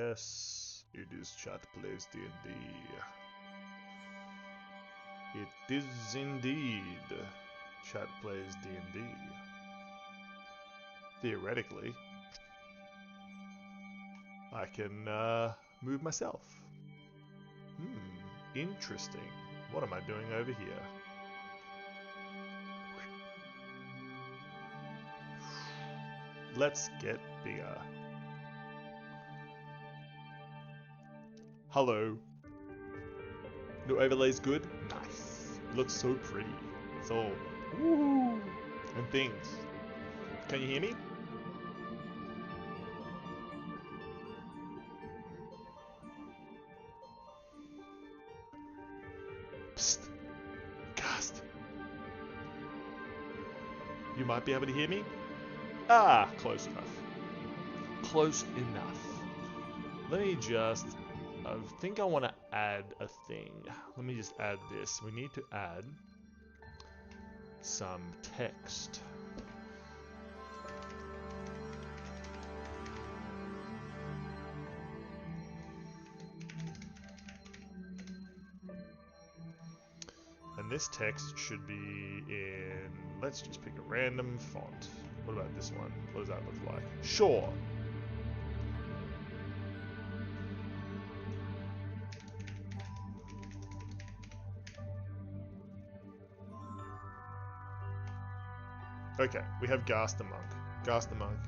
Yes, it is Chat Plays D&D. It is indeed Chat Plays D&D. Theoretically, I can move myself. Interesting. What am I doing over here? Let's get bigger. Hello. No overlays good? Nice. It looks so pretty. It's all woo and things. Can you hear me? Psst. Cast. You might be able to hear me? Ah, close enough. Close enough. Let me just... I think I want to add a thing. Let me just add this. We need to add some text. And this text should be in... Let's just pick a random font. What about this one? What does that look like? Sure. Okay, we have Ghast the Monk. Ghast the Monk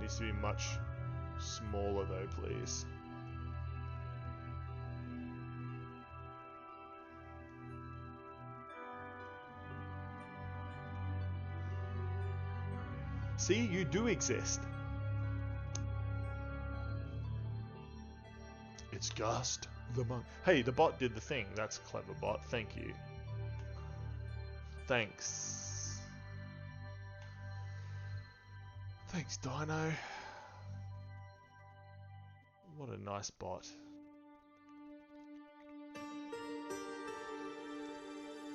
needs to be much smaller though, please. See, you do exist. It's Ghast the Monk. Hey, the bot did the thing. That's a clever bot. Thank you. Thanks. Thanks, Dino. What a nice bot.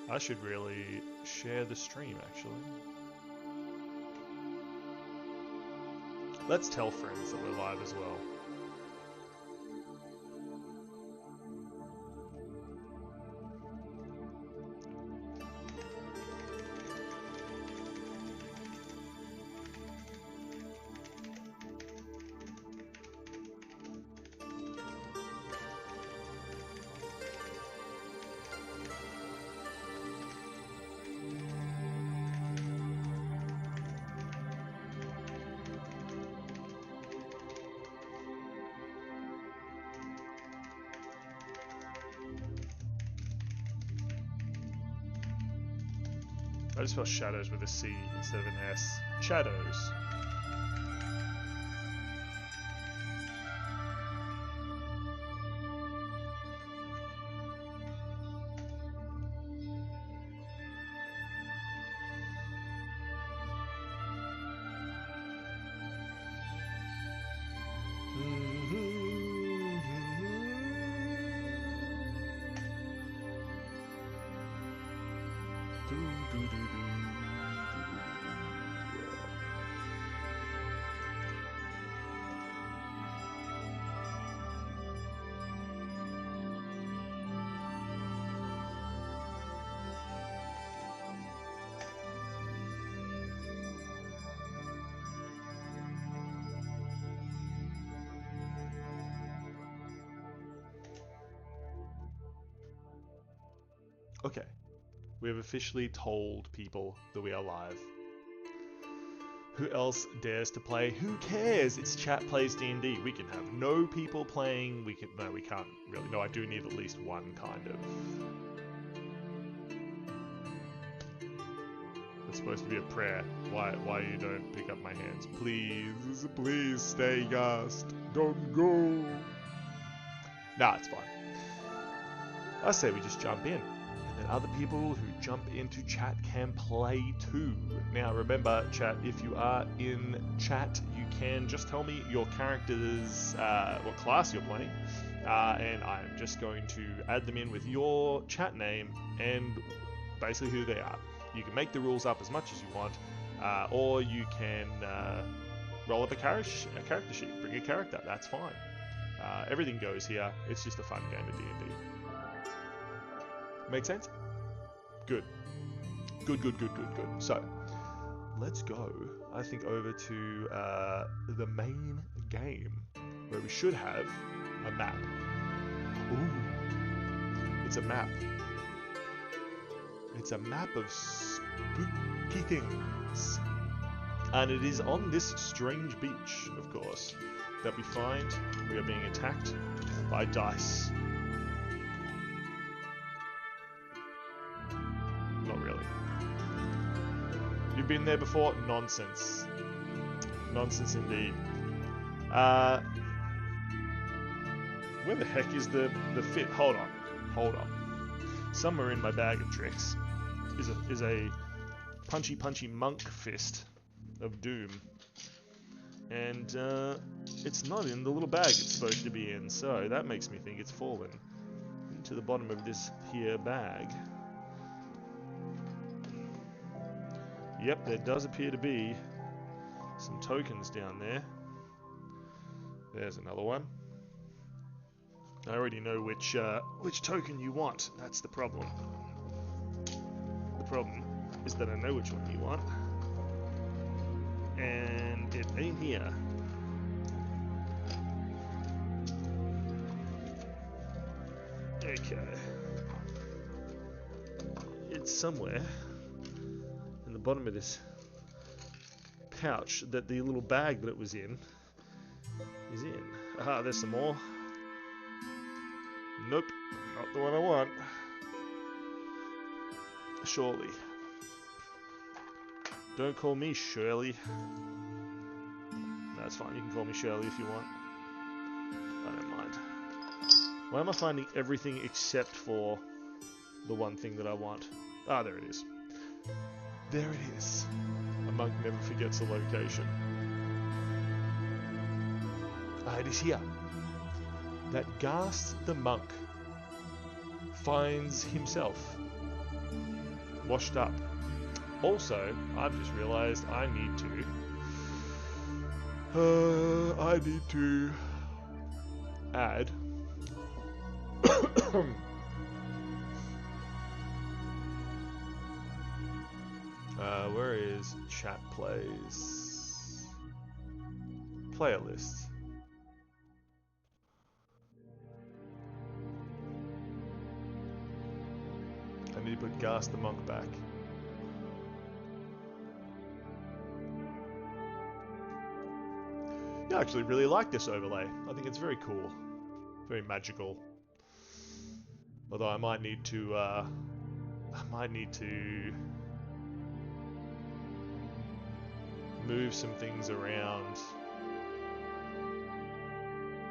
I should really share the stream, actually. Let's tell friends that we're live as well. I just spell shadows with a C instead of an S. Shadows. Okay, we have officially told people that we are live. Who else dares to play? Who cares? It's Chat Plays D&D. We can have no people playing. No, we can't really. No, I do need at least one kind of. It's supposed to be a prayer. Why you don't pick up my hands? Please, please stay, Ghast. Don't go. Nah, it's fine. I say we just jump in. And other people who jump into chat can play too. Now remember, chat, if you are in chat, you can just tell me your character's, what class you're playing, and I'm just going to add them in with your chat name and basically who they are. You can make the rules up as much as you want, or you can roll up a character sheet, bring a character. That's fine. Everything goes here. It's just a fun game of D&D. Make sense? Good. Good. So, let's go, I think, over to the main game, where we should have a map. Ooh. It's a map. It's a map of spooky things. And it is on this strange beach, of course, that we find we are being attacked by dice. Not really. You've been there before? Nonsense. Nonsense indeed. Where the heck is the fit? Hold on. Somewhere in my bag of tricks is a punchy monk fist of doom, and it's not in the little bag it's supposed to be in, so that makes me think it's fallen into the bottom of this here bag. Yep, there does appear to be some tokens down there. There's another one. I already know which token you want. That's the problem. The problem is that I know which one you want, and it ain't here. Okay. It's somewhere in the bottom of this pouch that the little bag that it was in is in. Aha, there's some more. Nope, not the one I want. Surely. Don't call me Shirley. That's fine, you can call me Shirley if you want. I don't mind. Why am I finding everything except for the one thing that I want? Ah, there it is. There it is. A monk never forgets a location. Ah, it is here. That Ghast the monk finds himself washed up. Also, I've just realized I need to add where is chat plays? Player list. I need to put Ghast the monk back. I actually really like this overlay. I think it's very cool. Very magical. Although I might need to move some things around.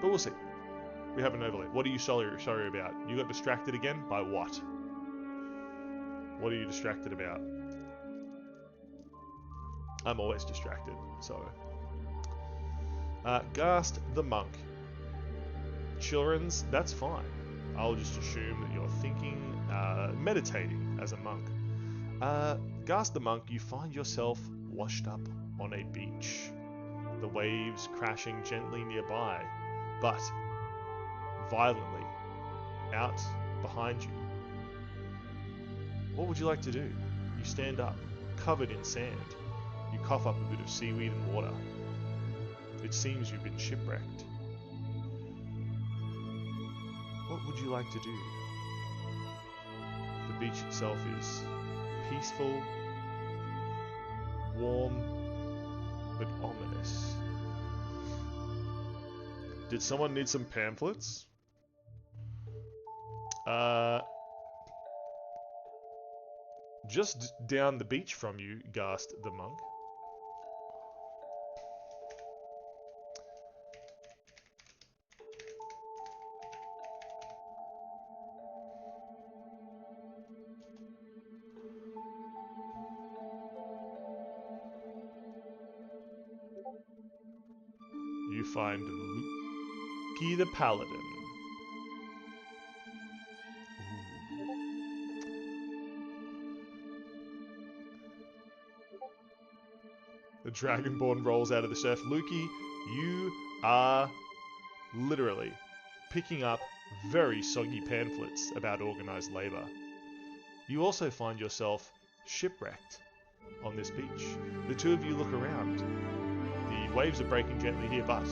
But we'll see. We have an overlay. What are you sorry about? You got distracted again? By what? What are you distracted about? I'm always distracted, so... Ghast the monk. Children's, that's fine. I'll just assume that you're thinking, meditating as a monk. Ghast the monk, you find yourself washed up on a beach. The waves crashing gently nearby, but violently out behind you. What would you like to do? You stand up, covered in sand. You cough up a bit of seaweed and water. It seems you've been shipwrecked. What would you like to do? The beach itself is peaceful, warm, but ominous. Did someone need some pamphlets? Just down the beach from you, Ghast the monk. You find Luki the Paladin. Dragonborn rolls out of the surf. Lukey, you are literally picking up very soggy pamphlets about organised labour. You also find yourself shipwrecked on this beach. The two of you look around. The waves are breaking gently here, but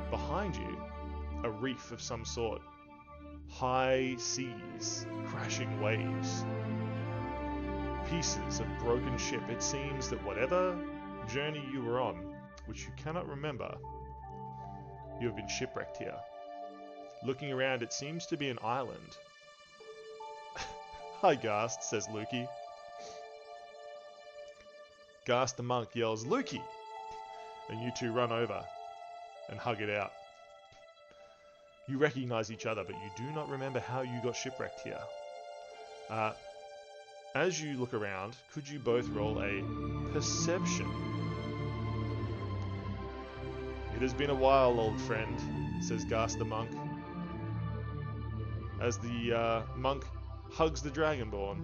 behind you, a reef of some sort. High seas, crashing waves, pieces of broken ship. It seems that whatever journey you were on, which you cannot remember, you have been shipwrecked here. Looking around, it seems to be an island. Hi, Ghast, says Lukey. Ghast the monk yells, Lukey! And you two run over and hug it out. You recognize each other, but you do not remember how you got shipwrecked here. As you look around, could you both roll a perception? It has been a while, old friend, says Ghast the monk. As the monk hugs the Dragonborn,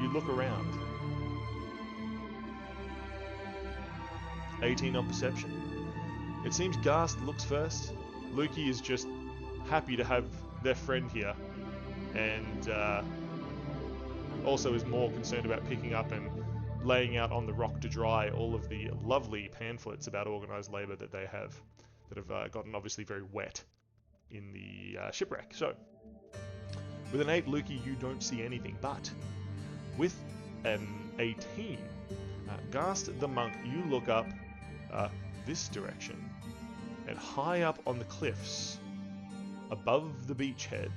you look around. 18 on perception. It seems Ghast looks first. Lukey is just happy to have their friend here, and also is more concerned about picking up and laying out on the rock to dry all of the lovely pamphlets about organised labour that they have, that have gotten obviously very wet in the shipwreck. So, with an 8, Lukey, you don't see anything, but with an 18, Ghast the monk, you look up this direction, and high up on the cliffs, above the beachhead,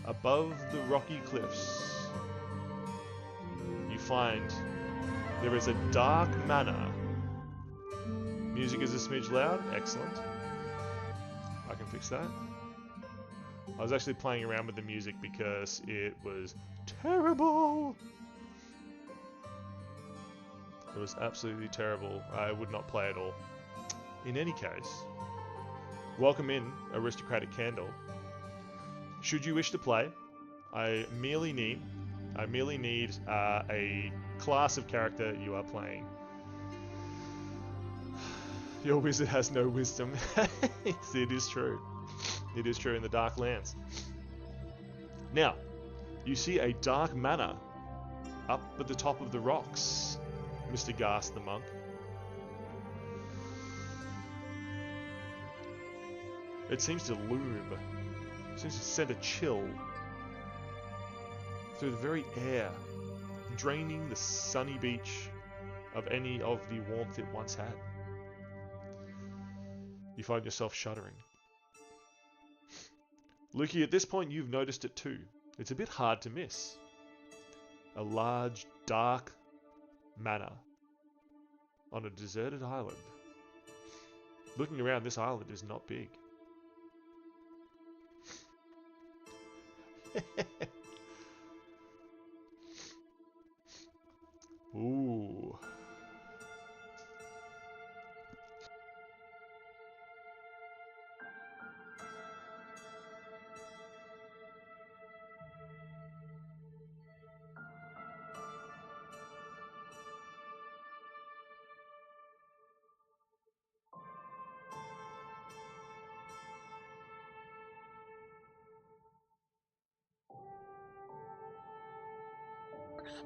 above the rocky cliffs, you find there is a dark manor. Music is a smidge loud. Excellent. I can fix that. I was actually playing around with the music because it was terrible. It was absolutely terrible. I would not play at all. In any case, welcome in, Aristocratic Candle. Should you wish to play, I merely need a class of character you are playing. Your wizard has no wisdom. It is true. It is true in the Dark Lands. Now, you see a dark manor up at the top of the rocks, Mr. Ghast the monk. It seems to loom. It seems to send a chill through the very air, draining the sunny beach of any of the warmth it once had. You find yourself shuddering. Lukey, at this point you've noticed it too. It's a bit hard to miss. A large, dark manor on a deserted island. Looking around, this island is not big. Ooh.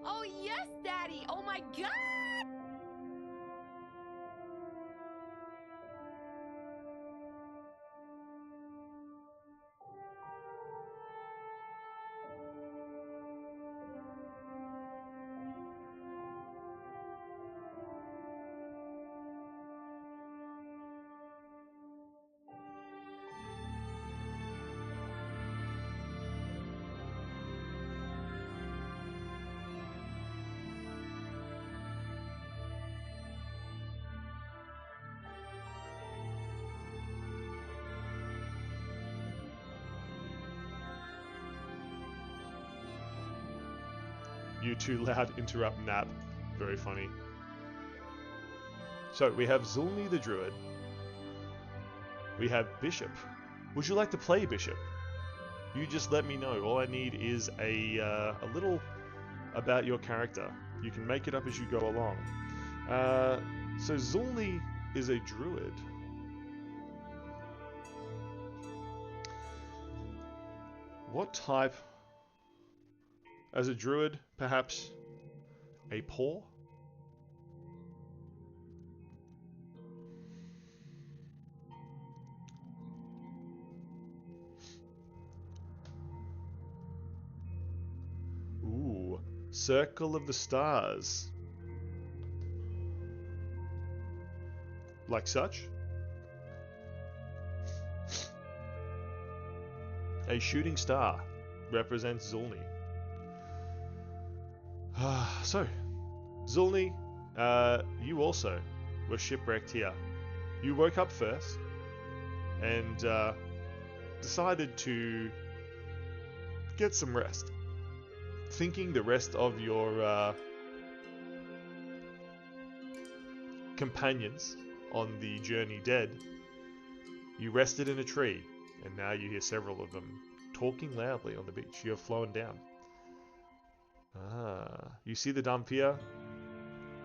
Oh yes, Daddy! Oh my God! You too loud interrupt nap. Very funny. So we have Zulni the Druid. We have Bishop. Would you like to play Bishop? You just let me know. All I need is a little about your character. You can make it up as you go along. So Zulni is a druid. What type? As a druid, perhaps a paw? Ooh, Circle of the Stars. Like such? A shooting star represents Zulni. So, Zulni, you also were shipwrecked here. You woke up first and decided to get some rest. Thinking the rest of your companions on the journey dead, you rested in a tree, and now you hear several of them talking loudly on the beach. You have flown down. You see the Dhampir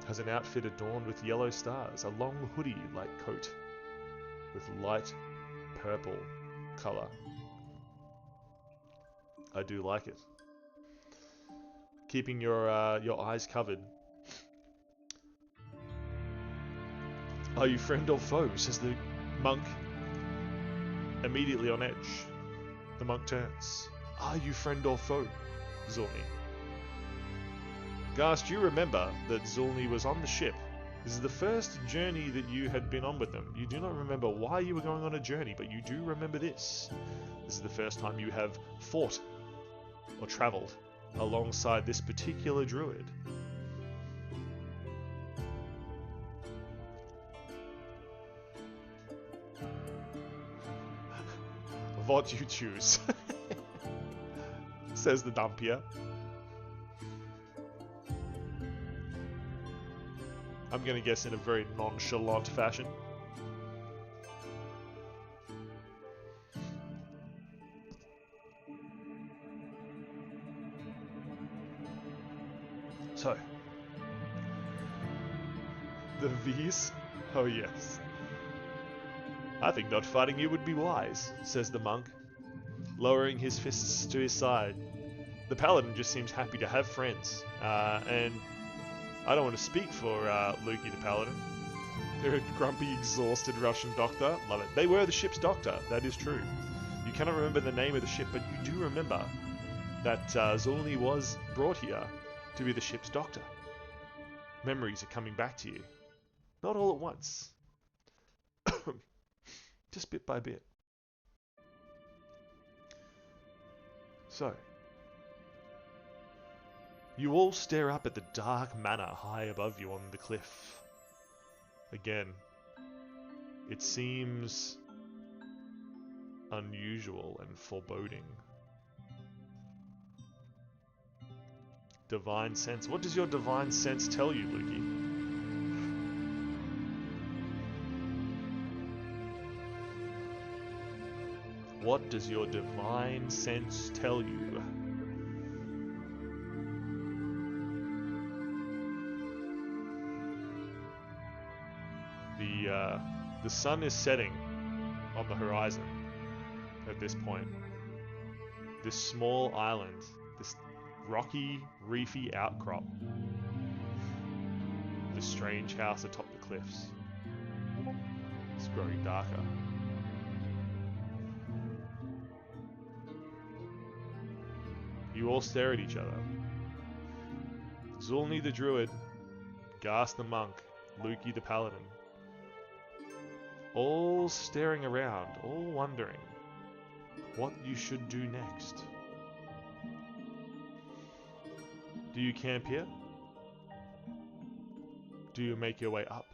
has an outfit adorned with yellow stars, a long hoodie-like coat with light purple color. I do like it. Keeping your eyes covered. Are you friend or foe? Says the monk. Immediately on edge, the monk turns. Are you friend or foe, Zulni? Gast, you remember that Zulni was on the ship. This is the first journey that you had been on with them. You do not remember why you were going on a journey, but you do remember this. This is the first time you have fought or travelled alongside this particular druid. What you choose, says the Dhampir. I'm going to guess in a very nonchalant fashion. So, the V's? Oh yes. I think not fighting you would be wise, says the monk, lowering his fists to his side. The paladin just seems happy to have friends, and I don't want to speak for Lukey the paladin. They're a grumpy, exhausted Russian doctor. Love it. They were the ship's doctor, that is true. You cannot remember the name of the ship, but you do remember that Zulni was brought here to be the ship's doctor. Memories are coming back to you. Not all at once. Just bit by bit. So, you all stare up at the dark manor high above you on the cliff. Again, it seems unusual and foreboding. Divine sense. What does your divine sense tell you, Lukey? What does your divine sense tell you? The sun is setting on the horizon at this point. This small island, this rocky, reefy outcrop, this strange house atop the cliffs. It's growing darker. You all stare at each other. Zulni the druid, Gast the monk, Lukey the paladin. All staring around, all wondering what you should do next. Do you camp here? Do you make your way up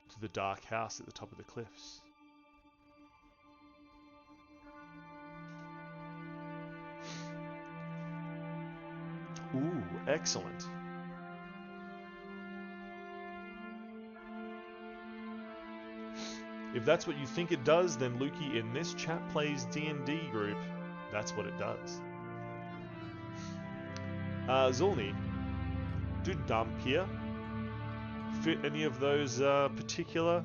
to the dark house at the top of the cliffs? Ooh, excellent. If that's what you think it does, then Lukey, in this Chat Plays D&D group, that's what it does. Zulni, do Dhampir fit any of those particular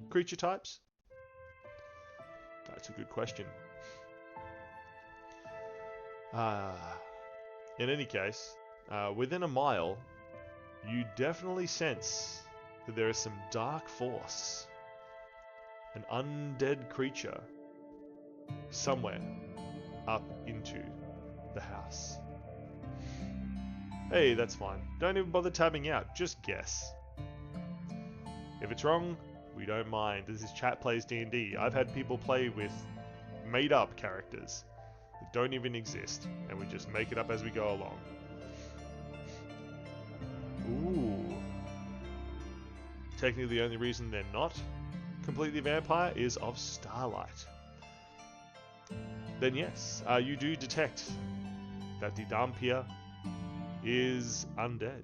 creature types? That's a good question. In any case, within a mile, you definitely sense that there is some dark force, an undead creature, somewhere up into the house. Hey, that's fine. Don't even bother tabbing out, just guess. If it's wrong, we don't mind. This is Chat Plays D&D. I've had people play with made-up characters that don't even exist, and we just make it up as we go along. Ooh. Technically the only reason they're not completely vampire is of starlight. Then yes, you do detect that the Dhampir is undead.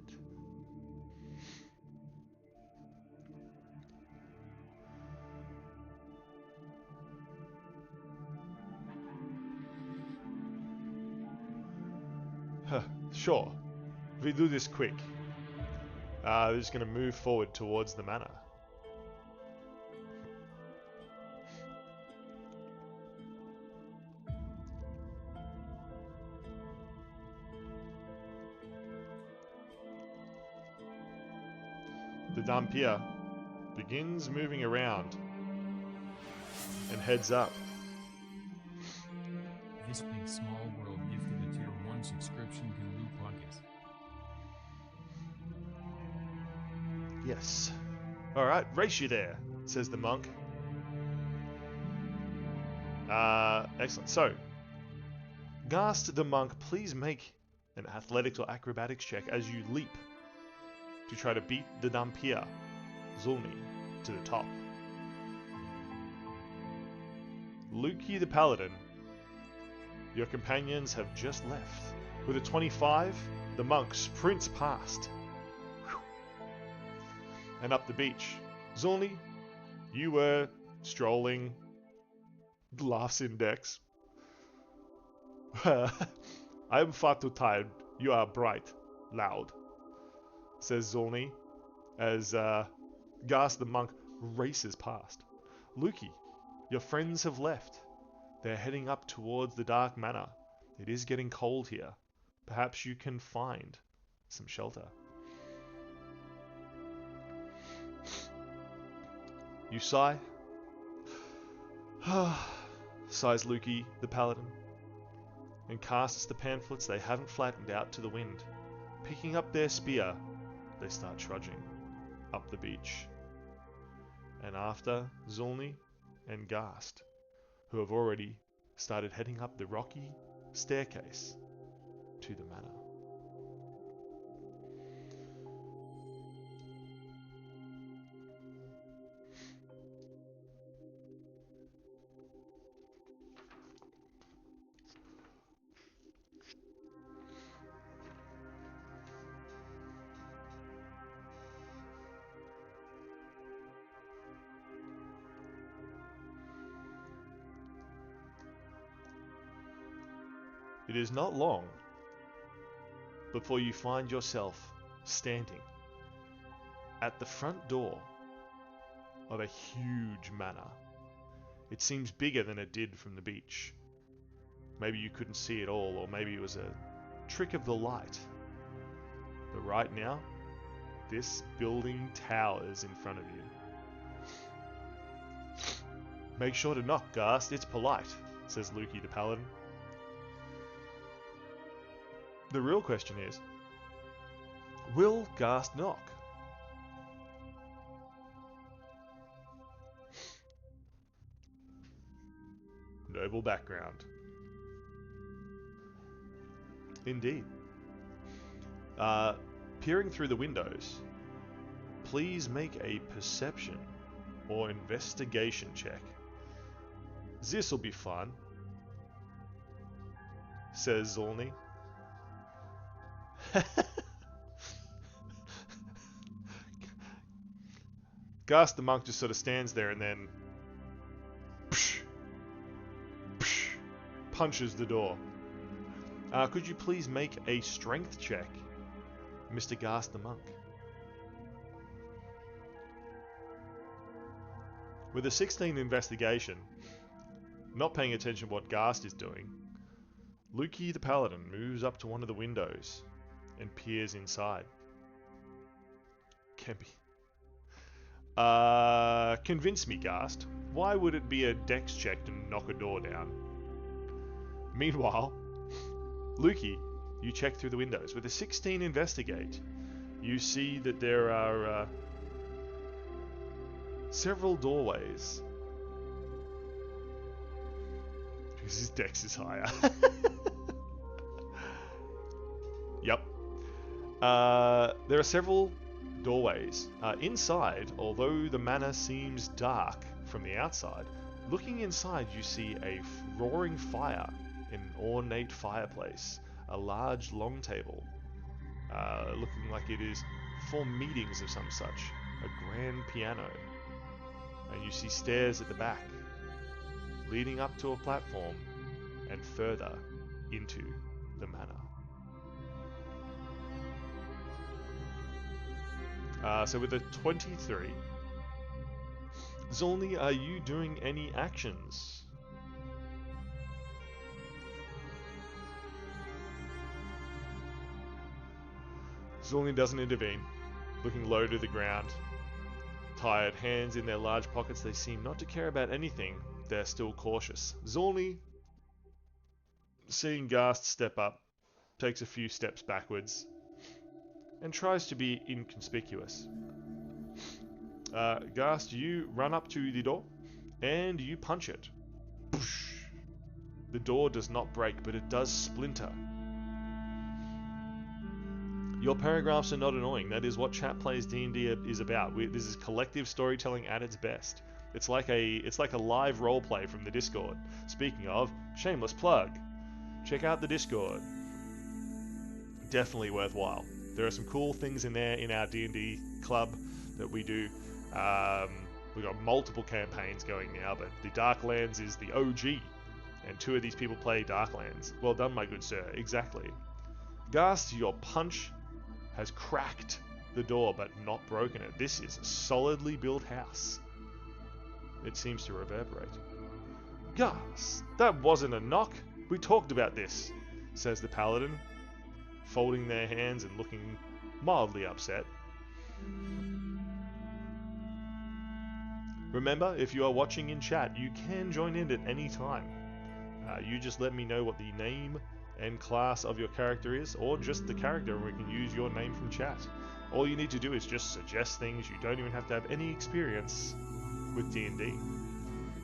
Sure, if we do this quick, they're just going to move forward towards the manor. The Dhampir begins moving around and heads up. This Big Small World gifted a tier 1 subscription to Lou Plunkett. Yes. Alright, race you there, says the monk. Excellent. So, Gast the monk, please make an athletics or acrobatics check as you leap to try to beat the Dhampir, Zulni, to the top. Luki the paladin, your companions have just left. With a 25, the monk sprints past and up the beach. Zulni, you were strolling. Laughs index. I'm far too tired. You are bright, loud, says Zulni as Gas the monk races past. Luki, your friends have left. They're heading up towards the dark manor. It is getting cold here. Perhaps you can find some shelter. You sigh. Sighs Luki, the paladin, and casts the pamphlets they haven't flattened out to the wind. Picking up their spear, they start trudging up the beach. And after Zulni and Gast, who have already started heading up the rocky staircase to the manor. It is not long before you find yourself standing at the front door of a huge manor. It seems bigger than it did from the beach. Maybe you couldn't see it all, or maybe it was a trick of the light. But right now, this building towers in front of you. Make sure to knock, Gast. It's polite, says Luki the paladin. The real question is, will Gast knock? Noble background. Indeed. Peering through the windows, please make a perception or investigation check. This'll be fun, says Zulni. Gast the monk just sort of stands there and then punches the door. Could you please make a strength check, Mr. Gast the monk? With a 16 investigation, not paying attention to what Ghast is doing, Lukey the Paladin moves up to one of the windows and peers inside. Can be. Convince me, Ghast. Why would it be a dex check to knock a door down? Meanwhile, Lukey, you check through the windows. With a 16 investigate, you see that there are several doorways. Because his dex is higher. Yep. There are several doorways. Inside, although the manor seems dark from the outside, looking inside you see a roaring fire in an ornate fireplace. A large long table, looking like it is for meetings of some such. A grand piano. And you see stairs at the back, leading up to a platform and further into the manor. So with a 23, Zolny, are you doing any actions? Zolny doesn't intervene, looking low to the ground. Tired hands in their large pockets, they seem not to care about anything. They're still cautious. Zolny, seeing Ghast step up, takes a few steps backwards and tries to be inconspicuous. Ghast, you run up to the door and you punch it. Poosh. The door does not break, but it does splinter. Your paragraphs are not annoying. That is what Chat Plays D&D is about. This is collective storytelling at its best. It's like a live roleplay from the Discord. Speaking of, shameless plug. Check out the Discord. Definitely worthwhile. There are some cool things in there in our D&D club that we do. We've got multiple campaigns going now, but the Darklands is the OG. And 2 of these people play Darklands. Well done, my good sir. Exactly. Ghast, your punch has cracked the door, but not broken it. This is a solidly built house. It seems to reverberate. Ghast, that wasn't a knock. We talked about this, says the paladin, folding their hands and looking mildly upset. Remember, if you are watching in chat, you can join in at any time. You just let me know what the name and class of your character is, or just the character, and we can use your name from chat. All you need to do is just suggest things. You don't even have to have any experience with D&D.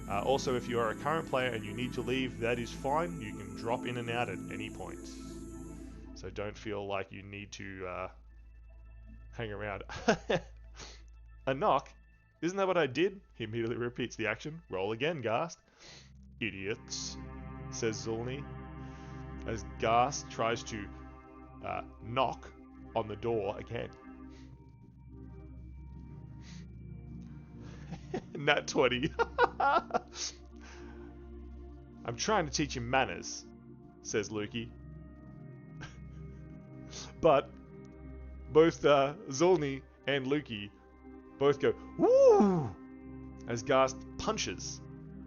Also, if you are a current player and you need to leave, that is fine. You can drop in and out at any point. So don't feel like you need to hang around. A knock? Isn't that what I did? He immediately repeats the action. Roll again, Ghast. Idiots, says Zolny, as Ghast tries to knock on the door again. Nat 20. I'm trying to teach him manners, says Lukey. But both Zolny and Lukey both go, woo! As Ghast punches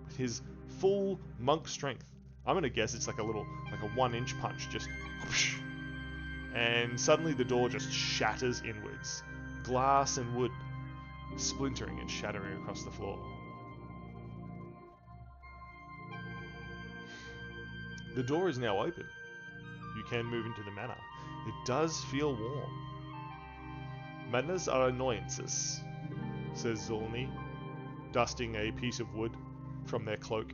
with his full monk strength. I'm gonna guess it's like a 1-inch punch, just whoosh, and suddenly the door just shatters inwards. Glass and wood splintering and shattering across the floor. The door is now open. You can move into the manor. It does feel warm. Manners are annoyances, says Zolny, dusting a piece of wood from their cloak.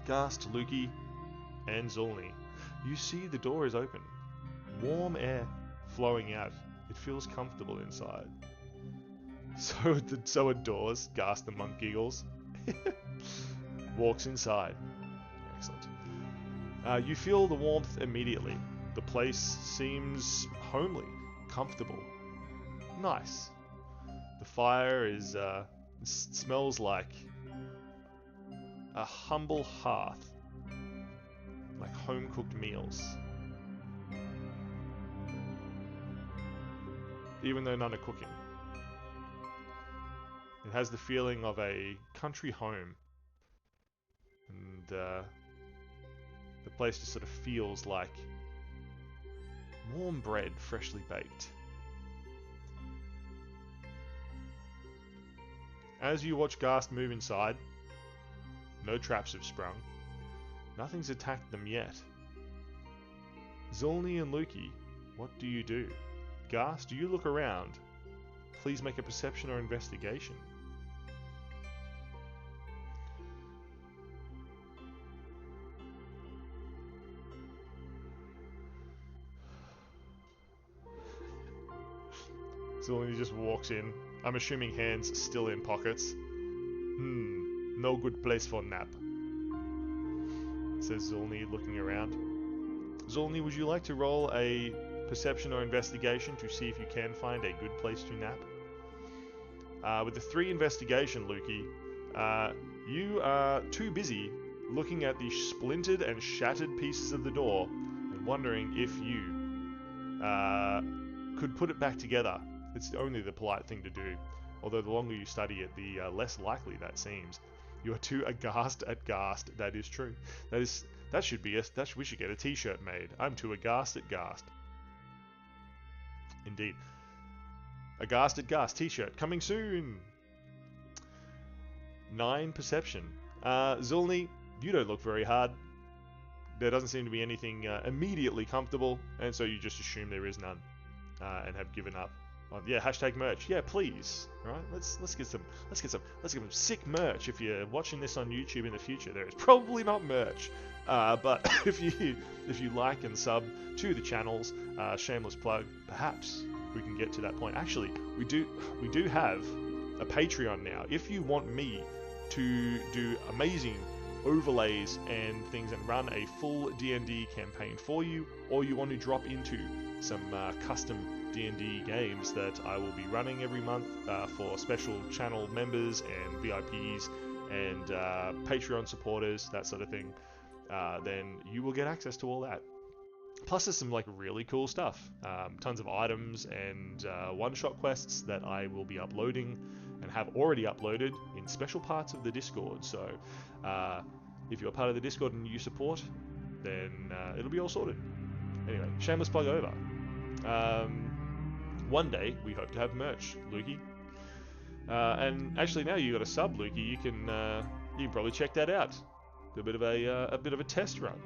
Ghast, Lukey, and Zolny, you see the door is open. Warm air flowing out. It feels comfortable inside. So adores, Ghast the monk giggles. Walks inside. Excellent. You feel the warmth immediately. The place seems homely, comfortable, nice. The fire is smells like a humble hearth, like home-cooked meals. Even though none are cooking. It has the feeling of a country home. And the place just sort of feels like warm bread, freshly baked. As you watch Ghast move inside, no traps have sprung. Nothing's attacked them yet. Zolny and Lukey, what do you do? Ghast, do you look around? Please make a perception or investigation. Zolny just walks in. I'm assuming hands still in pockets. No good place for nap, says Zolny, looking around. Zolny, would you like to roll a perception or investigation to see if you can find a good place to nap? With the 3 investigation, Lukey, you are too busy looking at the splintered and shattered pieces of the door and wondering if you could put it back together. It's only the polite thing to do, although the longer you study it, the less likely that seems. You are too aghast at Ghast. That is true. That should be us. We should get a T-shirt made. I'm too aghast at Ghast. Indeed. Aghast at Ghast T-shirt coming soon. 9 perception. Zolny, you don't look very hard. There doesn't seem to be anything immediately comfortable, and so you just assume there is none, and have given up. Yeah, hashtag merch. Yeah, please. All right, let's get some sick merch. If you're watching this on YouTube in the future, there is probably not merch, but if you like and sub to the channels, shameless plug, perhaps we can get to that point. Actually, we do have a Patreon now. If you want me to do amazing overlays and things and run a full D&D campaign for you, or you want to drop into some custom D&D games that I will be running every month for special channel members and VIPs and Patreon supporters, that sort of thing, then you will get access to all that. Plus there's some like really cool stuff, tons of items and one-shot quests that I will be uploading and have already uploaded in special parts of the Discord. So if you're part of the Discord and you support, then it'll be all sorted. Anyway, shameless plug over. One day we hope to have merch, Lukey. And actually, now you got a sub, Lukey. You can probably check that out. Do a bit of a test run.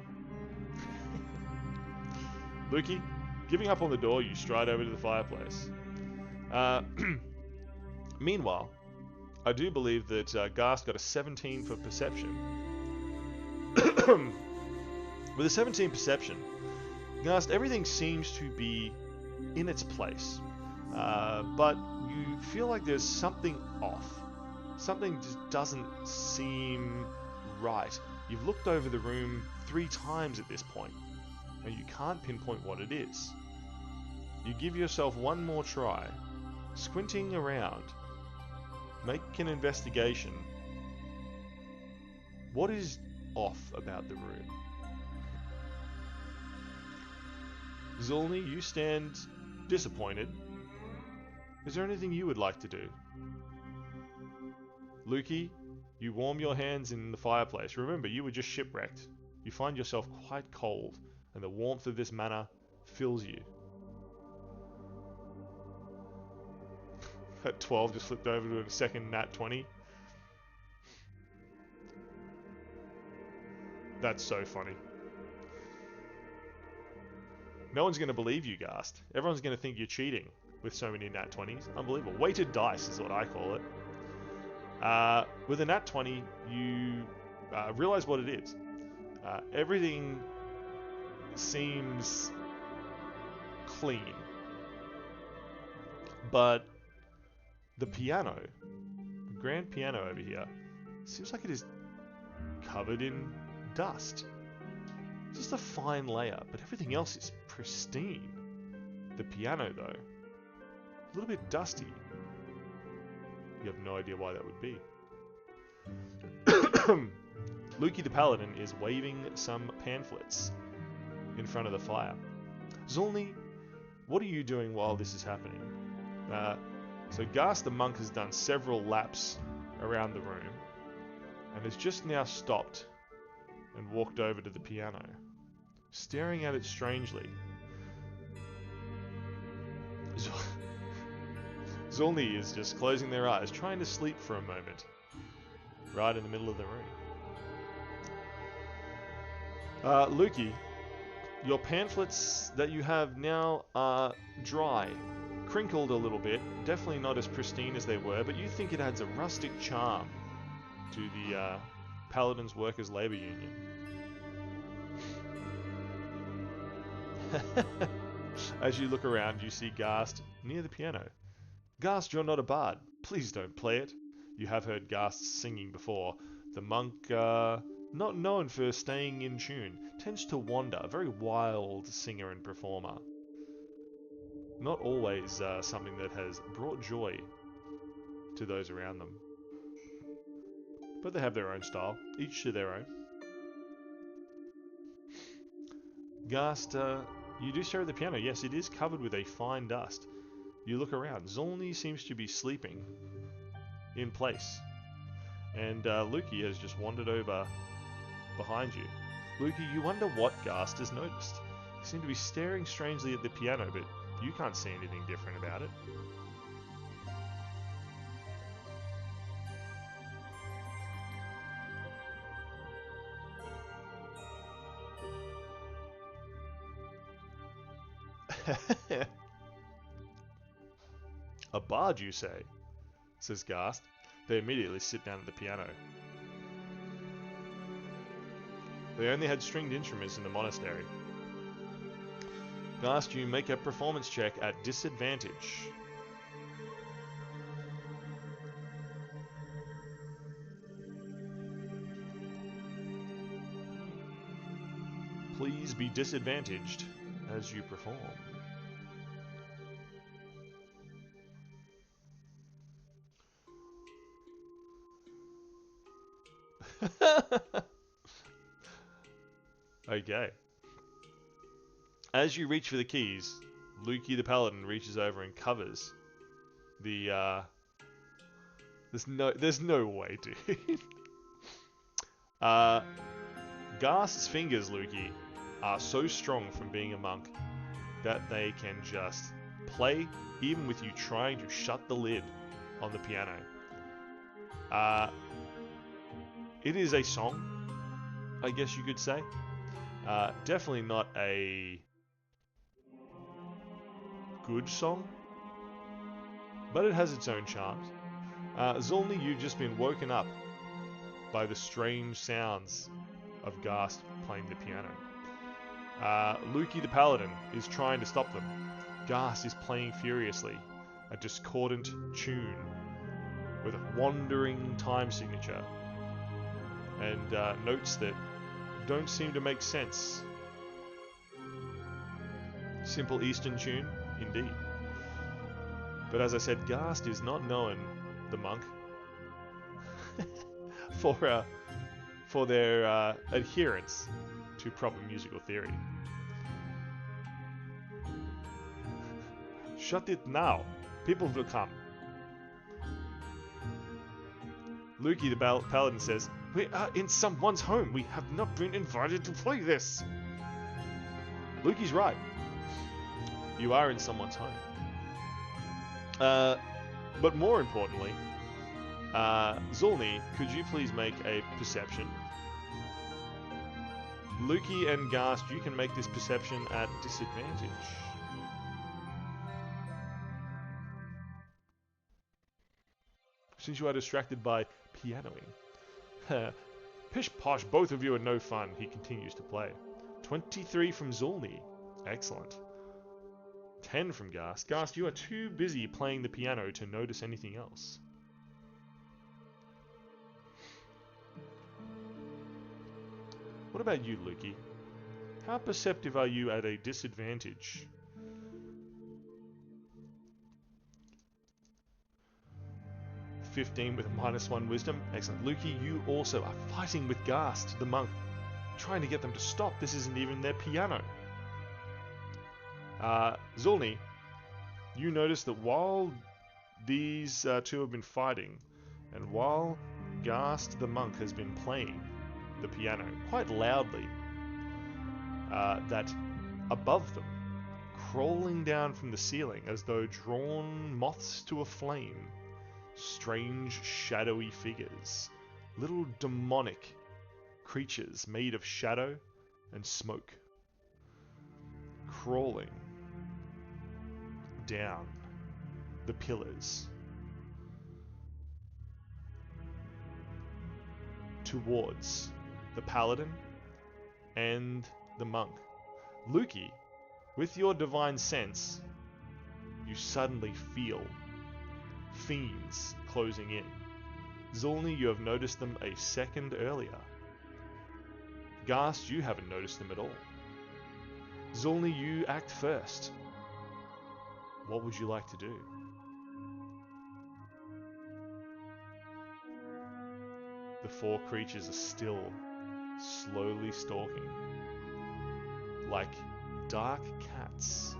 Lukey, giving up on the door, you stride over to the fireplace. Meanwhile, I do believe that Ghast got a 17 for perception. With a 17 perception, Ghast, everything seems to be in its place, but you feel like there's something off. Something just doesn't seem right. You've looked over the room 3 times at this point, and you can't pinpoint what it is. You give yourself one more try, squinting around. Make an investigation. What is off about the room? Zolny, you stand disappointed. Is there anything you would like to do? Lukey, you warm your hands in the fireplace. Remember, you were just shipwrecked. You find yourself quite cold, and the warmth of this manor fills you. That 12 just flipped over to a second nat 20. That's so funny. No one's going to believe you, Ghast. Everyone's going to think you're cheating with so many nat 20s. Unbelievable. Weighted dice is what I call it. With a nat 20, you realize what it is. Everything seems clean. But the piano, the grand piano over here, seems like it is covered in dust. Just a fine layer, but everything else is pristine. The piano, though, a little bit dusty. You have no idea why that would be. Lukey the Paladin is waving some pamphlets in front of the fire. Zolny, what are you doing while this is happening? So Ghast the monk has done several laps around the room and has just now stopped and walked over to the piano, staring at it strangely. Zulni is just closing their eyes, trying to sleep for a moment, right in the middle of the room. Lukey, your pamphlets that you have now are dry, crinkled a little bit, definitely not as pristine as they were, but you think it adds a rustic charm to the Paladins Workers' Labour Union. As you look around, you see Ghast near the piano. Ghast, you're not a bard. Please don't play it. You have heard Ghast singing before. The monk, not known for staying in tune, tends to wander, a very wild singer and performer. Not always something that has brought joy to those around them. But they have their own style, each to their own. Ghast, you do stare at the piano. Yes, it is covered with a fine dust. You look around. Zulni seems to be sleeping in place. And Lukey has just wandered over behind you. Lukey, you wonder what Ghast has noticed. He seemed to be staring strangely at the piano, but you can't see anything different about it. A bard, you say? Says Ghast. They immediately sit down at the piano. They only had stringed instruments in the monastery. Ghast, you make a performance check at disadvantage. Please be disadvantaged as you perform. Okay. As you reach for the keys, Lukey the Paladin reaches over and covers the There's no way, dude. Ghast's fingers, Lukey, are so strong from being a monk that they can just play even with you trying to shut the lid on the piano. It is a song, I guess you could say. Definitely not a good song, but it has its own charms. Zulni, you've just been woken up by the strange sounds of Ghast playing the piano. Lukey the Paladin is trying to stop them. Ghast is playing furiously, a discordant tune with a wandering time signature, and notes that don't seem to make sense. Simple Eastern tune, indeed. But as I said, Ghast is not known, the monk, for their adherence to proper musical theory. Shut it now. People will come. Lukey the Paladin says, "We are in someone's home. We have not been invited to play this." Lukey's right. You are in someone's home. But more importantly, Zulni, could you please make a perception? Lukey and Ghast, you can make this perception at disadvantage. Since you are distracted by pianoing. Pish posh, both of you are no fun, he continues to play. 23 from Zulni. Excellent. 10 from Ghast. Ghast, you are too busy playing the piano to notice anything else. What about you, Lukey? How perceptive are you at a disadvantage? (15) with a -1 wisdom. Excellent. Lukey, you also are fighting with Ghast, the monk, trying to get them to stop. This isn't even their piano. Zulni, you notice that while These two have been fighting, and while Gast the monk has been playing the piano quite loudly, that above them, crawling down from the ceiling as though drawn moths to a flame, strange shadowy figures, little demonic creatures made of shadow and smoke, crawling down the pillars towards the paladin and the monk. Lukey, with your divine sense, you suddenly feel fiends closing in. Zulni, you have noticed them a second earlier. Gast, you haven't noticed them at all. Zulni, you act first. What would you like to do? The four creatures are still slowly stalking, like dark cats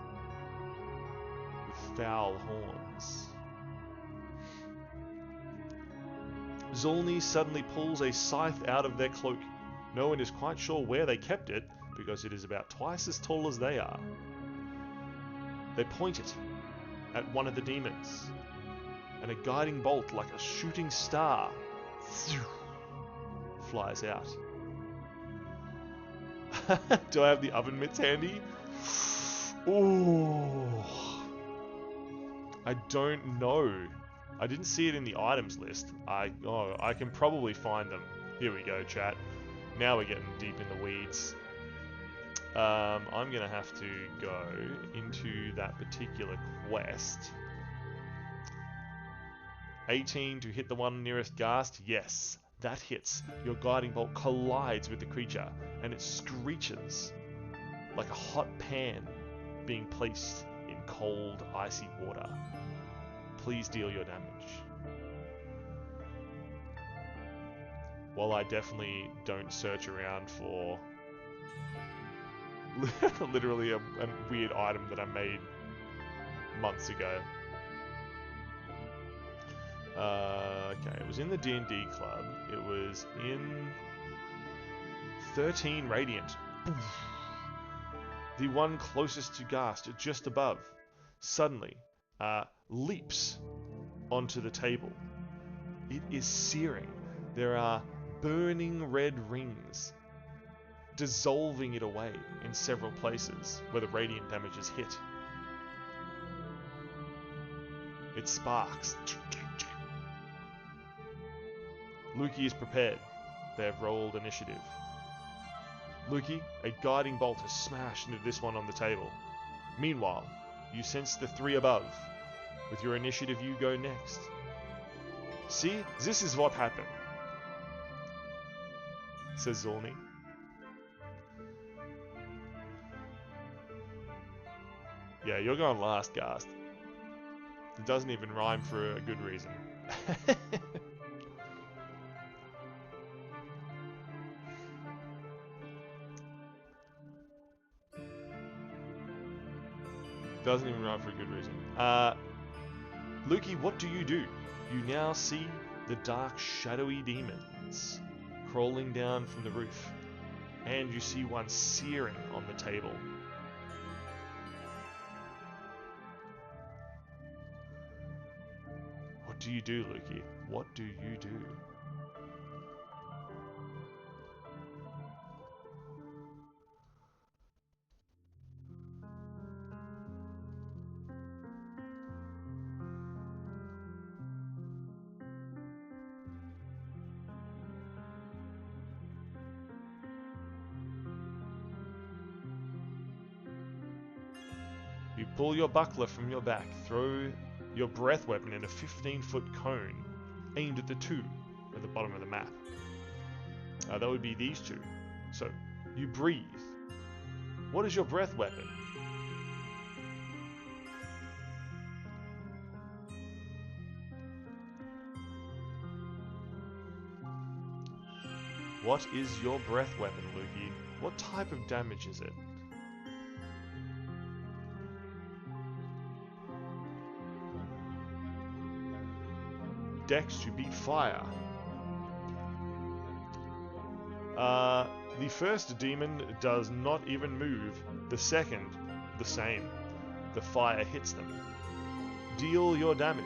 with foul horns. Zulni suddenly pulls a scythe out of their cloak. No one is quite sure where they kept it, because it is about twice as tall as they are. They point it at one of the demons, and a guiding bolt like a shooting star flies out. Do I have the oven mitts handy? Ooh. I don't know. I didn't see it in the items list. I can probably find them. Here we go, chat. Now we're getting deep in the weeds. I'm gonna have to go into that particular quest. 18 to hit the one nearest Gast. Yes, that hits. Your guiding bolt collides with the creature, and it screeches like a hot pan being placed in cold, icy water. Please deal your damage. While I definitely don't search around for literally a weird item that I made months ago. Okay, it was in the D&D club. It was in 13 Radiant. The one closest to Gast, just above, suddenly leaps onto the table. It is searing. There are burning red rings dissolving it away in several places where the radiant damage is hit. It sparks. Lukey is prepared. They have rolled initiative. Lukey, a guiding bolt has smashed into this one on the table. Meanwhile, you sense the three above. With your initiative, you go next. See, this is what happened, says Zulni. Yeah, you're going last, Gast. It doesn't even rhyme for a good reason. Doesn't even rhyme for a good reason. Lukey, what do? You now see the dark, shadowy demons crawling down from the roof, and you see one searing on the table. What do you do, Lukey? What do you do? You pull your buckler from your back, throw your breath weapon in a 15-foot cone aimed at the two at the bottom of the map. That would be these two. So, you breathe. What is your breath weapon? What is your breath weapon, Lukey? What type of damage is it? dex to beat fire. The first demon does not even move. The second, the same. The fire hits them. Deal your damage.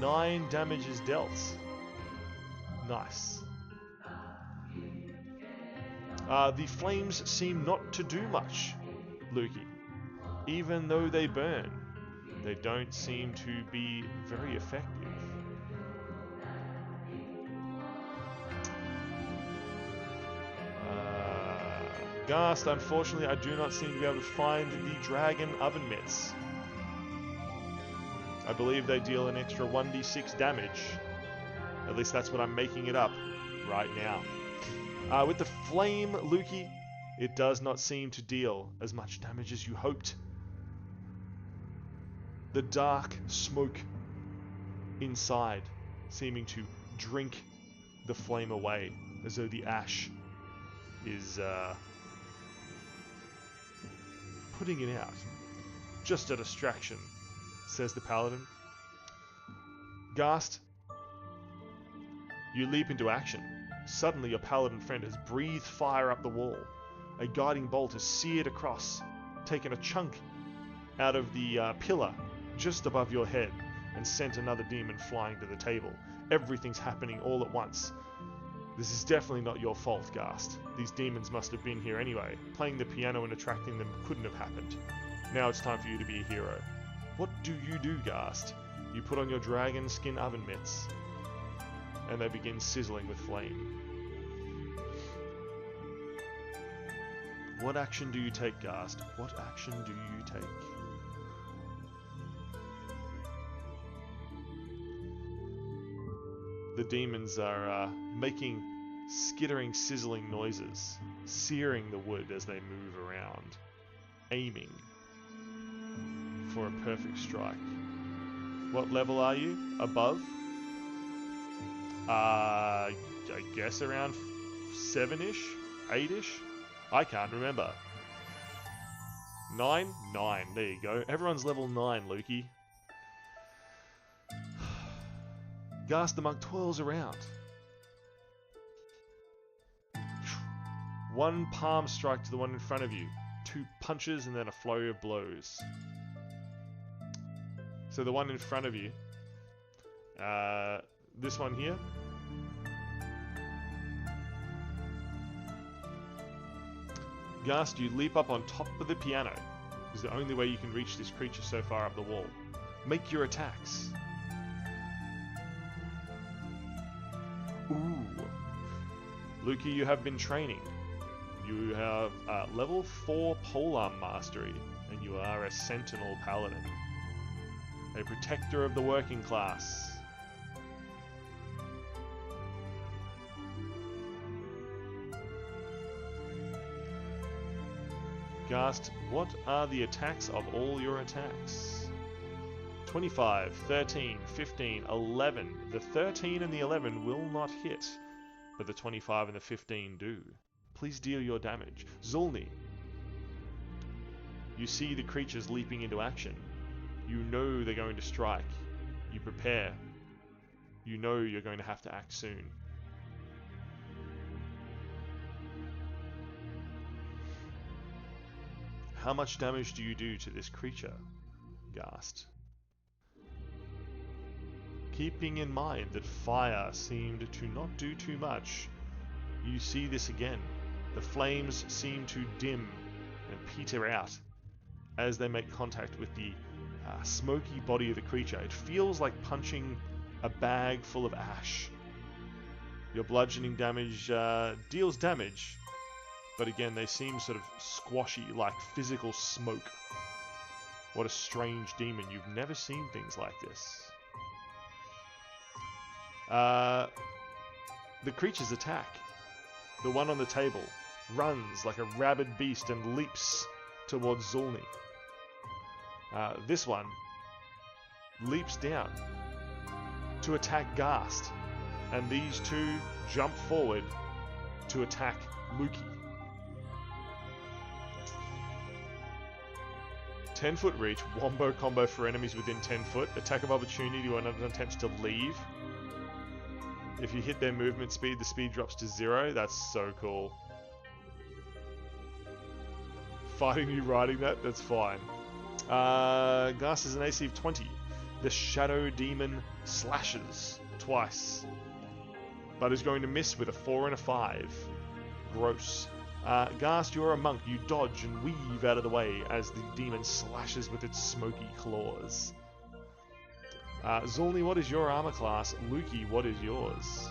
Nine damage is dealt. Nice. The flames seem not to do much, Lukey. Even though they burn, they don't seem to be very effective. Ghast, unfortunately, I do not seem to be able to find the dragon oven mitts. I believe they deal an extra 1d6 damage. At least that's what I'm making it up right now. With the flame, Lukey, it does not seem to deal as much damage as you hoped. The dark smoke inside seeming to drink the flame away, as though the ash is putting it out. Just a distraction, says the paladin. Ghast, you leap into action. Suddenly your paladin friend has breathed fire up the wall. A guiding bolt has seared across, taken a chunk out of the pillar just above your head, and sent another demon flying to the table. Everything's happening all at once. This is definitely not your fault, Ghast. These demons must have been here anyway. Playing the piano and attracting them couldn't have happened. Now it's time for you to be a hero. What do you do, Ghast? You put on your dragon skin oven mitts, and they begin sizzling with flame. What action do you take, Ghast? What action do you take? The demons are making skittering, sizzling noises, searing the wood as they move around, aiming for a perfect strike. What level are you? Above? I guess around 7-ish? 8-ish? I can't remember. 9? 9. There you go. Everyone's level 9, Lukey. Ghast the monk twirls around. One palm strike to the one in front of you. 2 punches and then a flurry of blows. So the one in front of you. This one here. Ghast, you leap up on top of the piano. It's the only way you can reach this creature so far up the wall. Make your attacks. Ooh. Lukey, you have been training. You have level 4 polearm mastery, and you are a sentinel paladin. A protector of the working class. Ghast, what are the attacks of all your attacks? 25, 13, 15, 11. The 13 and the 11 will not hit, but the 25 and the 15 do. Please deal your damage. Zulni, you see the creatures leaping into action. You know they're going to strike. You prepare. You know you're going to have to act soon. How much damage do you do to this creature, Ghast? Keeping in mind that fire seemed to not do too much, you see this again. The flames seem to dim and peter out as they make contact with the smoky body of the creature. It feels like punching a bag full of ash. Your bludgeoning damage deals damage, but again, they seem sort of squashy, like physical smoke. What a strange demon. You've never seen things like this. The creature's attack. The one on the table runs like a rabid beast and leaps towards Zulni. This one leaps down to attack Ghast. and these two jump forward to attack Luki. 10-foot reach, wombo combo for enemies within 10 foot. Attack of opportunity when anyone attempts to leave. If you hit their movement speed, the speed drops to 0. That's so cool. Fighting you riding that, that's fine. Ghast has an AC of 20. The Shadow Demon slashes twice, but is going to miss with a 4 and a 5. Gross. Ghast, you're a monk. You dodge and weave out of the way as the demon slashes with its smoky claws. Zulni, what is your armor class? Luki, what is yours?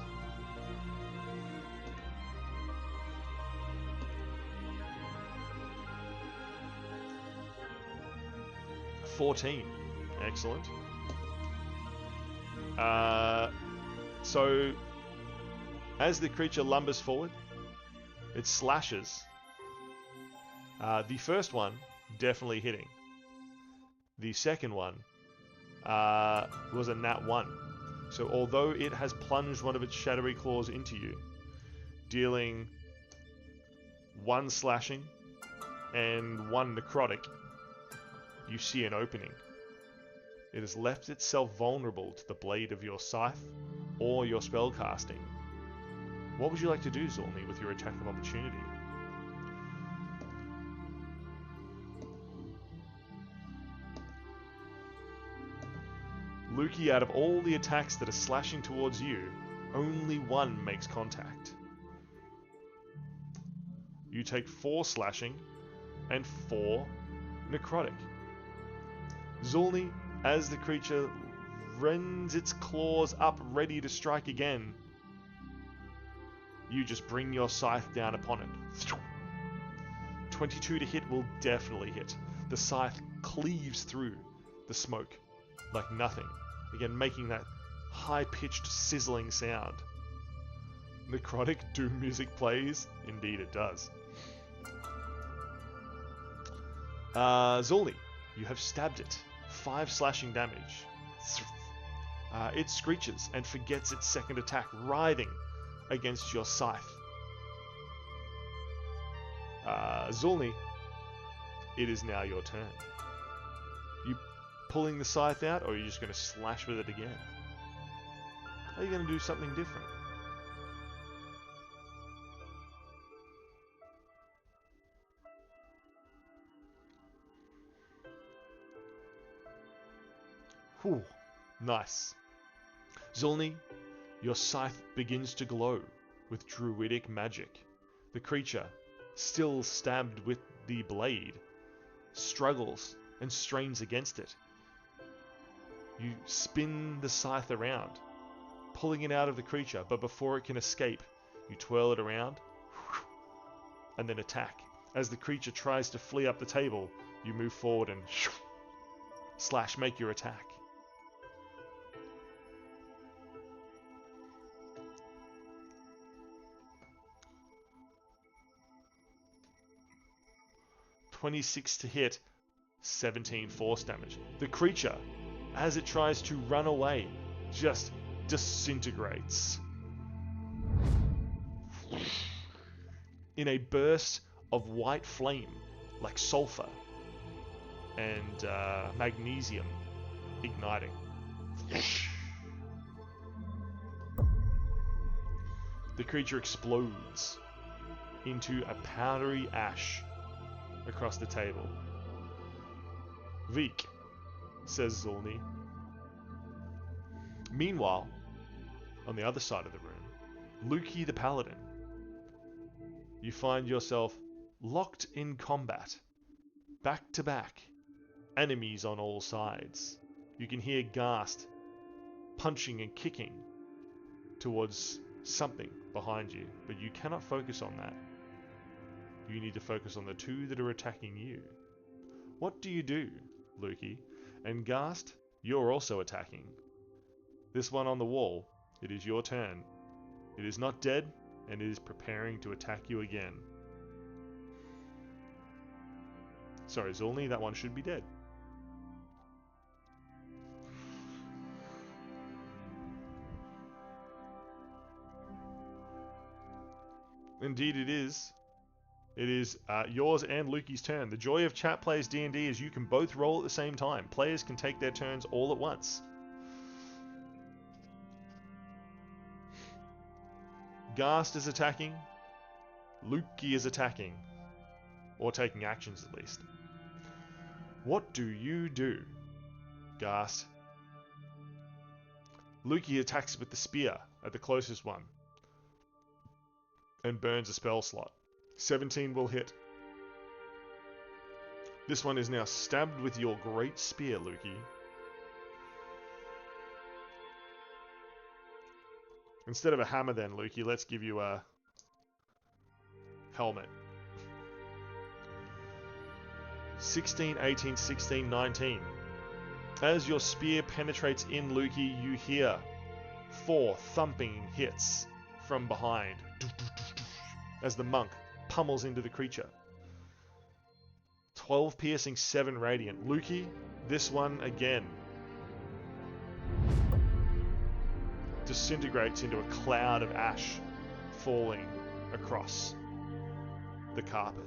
$14. Excellent. So, as the creature lumbers forward, it slashes. The first one, definitely hitting. The second one was a nat 1. So although it has plunged one of its shadowy claws into you, dealing 1 slashing and 1 necrotic, you see an opening. It has left itself vulnerable to the blade of your scythe or your spell casting. What would you like to do, Zulni, with your attack of opportunity? Luki, out of all the attacks that are slashing towards you, only 1 makes contact. You take 4 slashing and 4 necrotic. Zulni, as the creature rends its claws up ready to strike again, you just bring your scythe down upon it. 22 to hit will definitely hit. The scythe cleaves through the smoke like nothing. Again, making that high-pitched sizzling sound. Necrotic doom music plays. Indeed it does. Zulni, you have stabbed it. 5 slashing damage. It screeches and forgets its second attack, writhing against your scythe. Zulni, it is now your turn. You pulling the scythe out, or are you just going to slash with it again? Are you going to do something different? Whew, nice. Zulni, your scythe begins to glow with druidic magic. The creature, still stabbed with the blade, struggles and strains against it. You spin the scythe around, pulling it out of the creature, but before it can escape, you twirl it around and then attack. As the creature tries to flee up the table, you move forward and slash, make your attack. $26 to hit, 17 force damage. The creature, as it tries to run away, just disintegrates. In a burst of white flame, like sulfur and magnesium igniting. The creature explodes into a powdery ash across the table. Veek, says Zulni. Meanwhile, on the other side of the room, Luki the Paladin, you find yourself locked in combat, back to back, enemies on all sides. You can hear Ghast punching and kicking towards something behind you, but you cannot focus on that. You need to focus on the 2 that are attacking you. What do you do, Luki? And Ghast, you're also attacking. This one on the wall, it is your turn. It is not dead, and it is preparing to attack you again. Sorry, Zulni, that one should be dead. Indeed it is. It is yours and Lukey's turn. The joy of chat plays D&D is you can both roll at the same time. Players can take their turns all at once. Ghast is attacking. Lukey is attacking. Or taking actions at least. What do you do, Ghast? Lukey attacks with the spear at the closest one. And burns a spell slot. 17 will hit. This one is now stabbed with your great spear, Lukey. Instead of a hammer then, Lukey, let's give you a helmet. 16, 18, 16, 19. As your spear penetrates in Lukey, you hear 4 thumping hits from behind as the monk pummels into the creature. 12 piercing, 7 radiant. Lukey, this one again disintegrates into a cloud of ash falling across the carpet.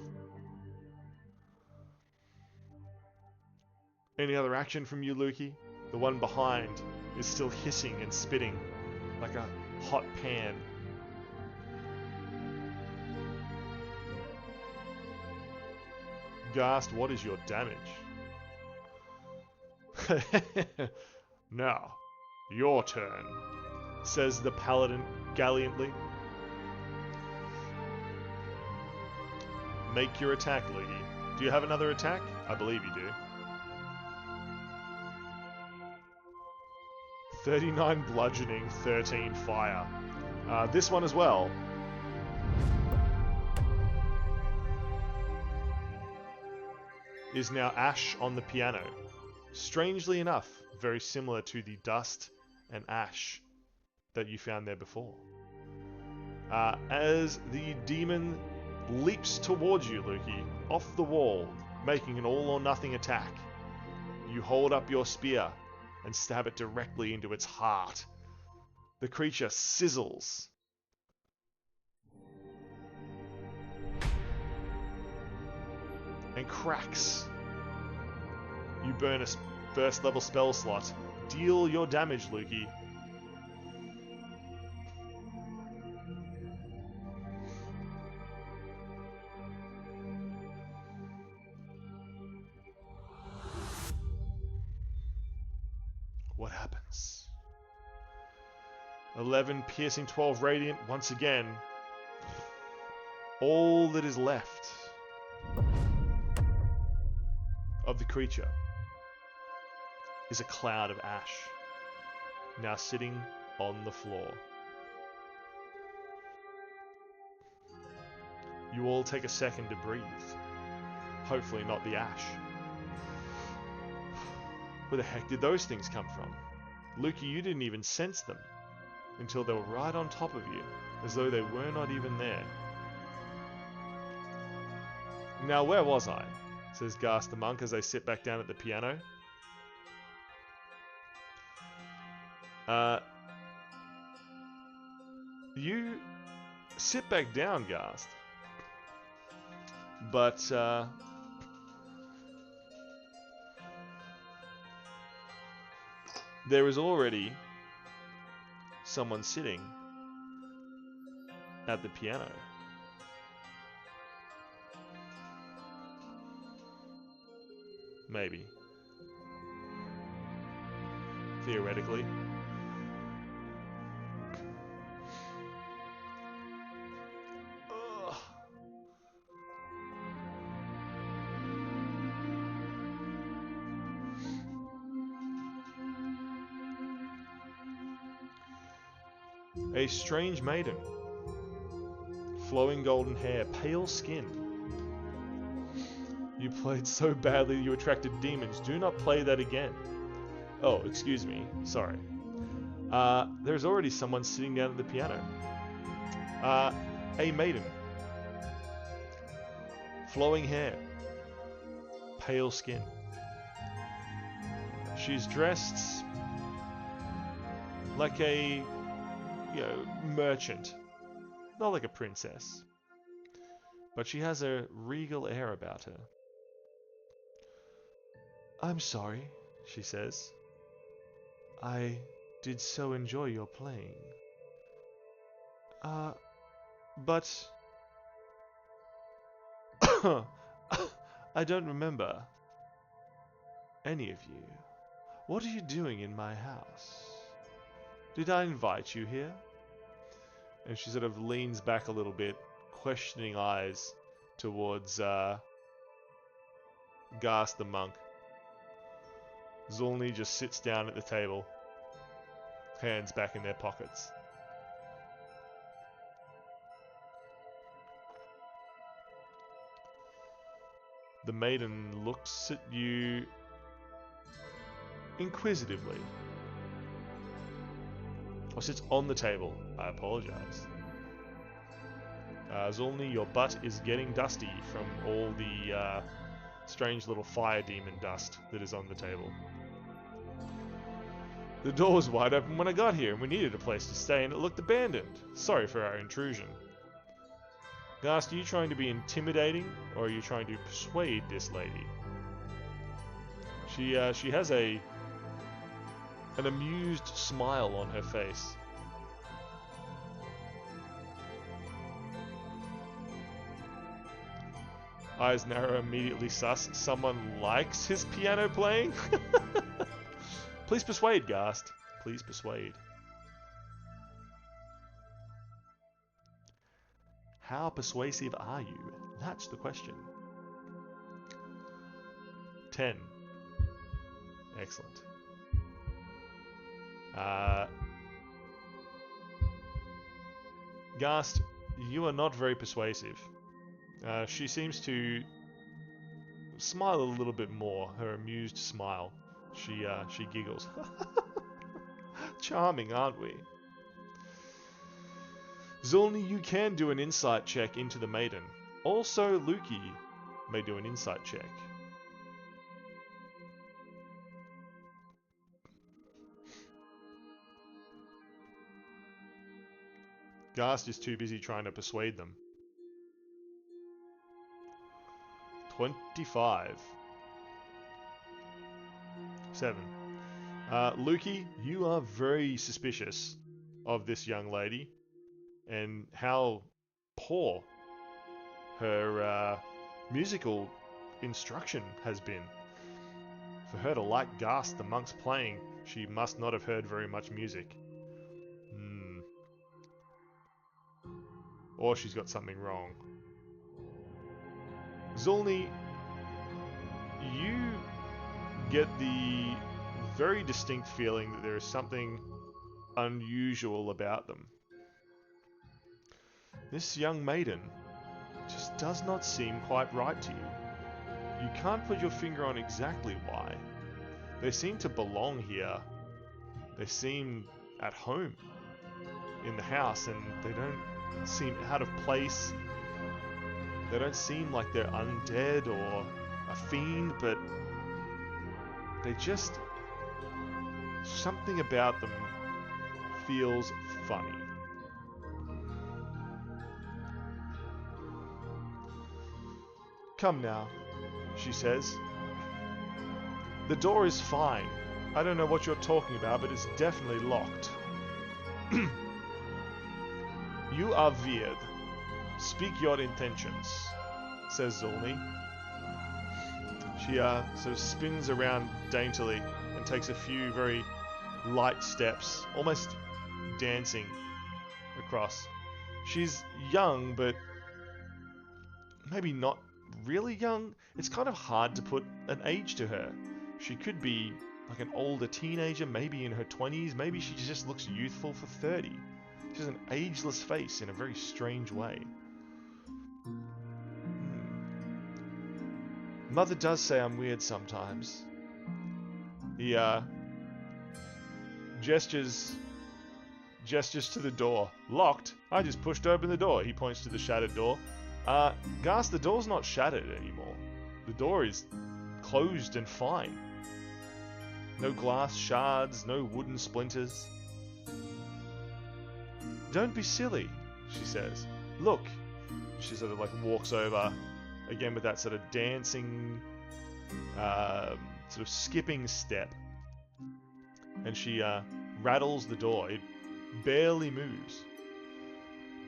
Any other action from you, Lukey? The one behind is still hissing and spitting like a hot pan. Ghast, what is your damage? Now, your turn, says the paladin gallantly. Make your attack, Lukey. Do you have another attack? I believe you do. 39 bludgeoning, 13 fire. This one as well. Is now ash on the piano. Strangely enough, very similar to the dust and ash that you found there before. As the demon leaps towards you, Lukey, off the wall, making an all-or-nothing attack, you hold up your spear and stab it directly into its heart. The creature sizzles. And cracks. You burn a first level spell slot. Deal your damage, Lukey. What happens? 11 piercing, 12 radiant. Once again, all that is left of the creature is a cloud of ash, now sitting on the floor. You all take a second to breathe. Hopefully not the ash. Where the heck did those things come from? Lukey, you didn't even sense them until they were right on top of you, as though they were not even there. Now, where was I? Says Ghast the monk as they sit back down at the piano. You sit back down, Ghast. But, there is already someone sitting at the piano. Maybe. Theoretically. Ugh. A strange maiden. Flowing golden hair, pale skin. You played so badly you attracted demons. Do not play that again. Oh, excuse me. Sorry. There's already someone sitting down at the piano. A maiden. Flowing hair. Pale skin. She's dressed like a, merchant. Not like a princess. but she has a regal air about her. I'm sorry, she says. I did so enjoy your playing. But... I don't remember any of you. What are you doing in my house? Did I invite you here? And she sort of leans back a little bit, questioning eyes towards Ghast the monk. Zulny just sits down at the table, hands back in their pockets. The maiden looks at you inquisitively. Or sits on the table. I apologize. Zulny, your butt is getting dusty from all the strange little fire demon dust that is on the table. The door was wide open when I got here, and we needed a place to stay, and it looked abandoned. Sorry for our intrusion. Ghast, are you trying to be intimidating, or are you trying to persuade this lady? She has an amused smile on her face. Eyes narrow, immediately sus. Someone likes his piano playing? Please persuade, Ghast. Please persuade. How persuasive are you? That's the question. 10. Excellent. Ghast, you are not very persuasive. She seems to smile a little bit more, her amused smile. She giggles. Charming, aren't we? Zulny, you can do an insight check into the maiden. Also, Luki may do an insight check. Ghast is too busy trying to persuade them. 25. 7. Luki, you are very suspicious of this young lady and how poor her musical instruction has been. For her to like Ghast the monk's playing, she must not have heard very much music. Or she's got something wrong. Zulny, you get the very distinct feeling that there is something unusual about them. This young maiden just does not seem quite right to you. You can't put your finger on exactly why. They seem to belong here. They seem at home in the house, and they don't seem out of place. They don't seem like they're undead or a fiend, but they just... something about them feels funny. Come now, she says. The door is fine. I don't know what you're talking about, but it's definitely locked. You are weird. Speak your intentions, says Zulny. She sort of spins around daintily and takes a few very light steps, almost dancing across. She's young, but maybe not really young. It's kind of hard to put an age to her. She could be like an older teenager, maybe in her 20s. Maybe she just looks youthful for 30. She has an ageless face in a very strange way. Mother does say I'm weird sometimes. He gestures to the door. Locked? I just pushed open the door. He points to the shattered door. Ghast, the door's not shattered anymore. The door is closed and fine. No glass shards, no wooden splinters. Don't be silly, she says. Look, She sort of like walks over, again with that sort of dancing, sort of skipping step. And she rattles the door. It barely moves.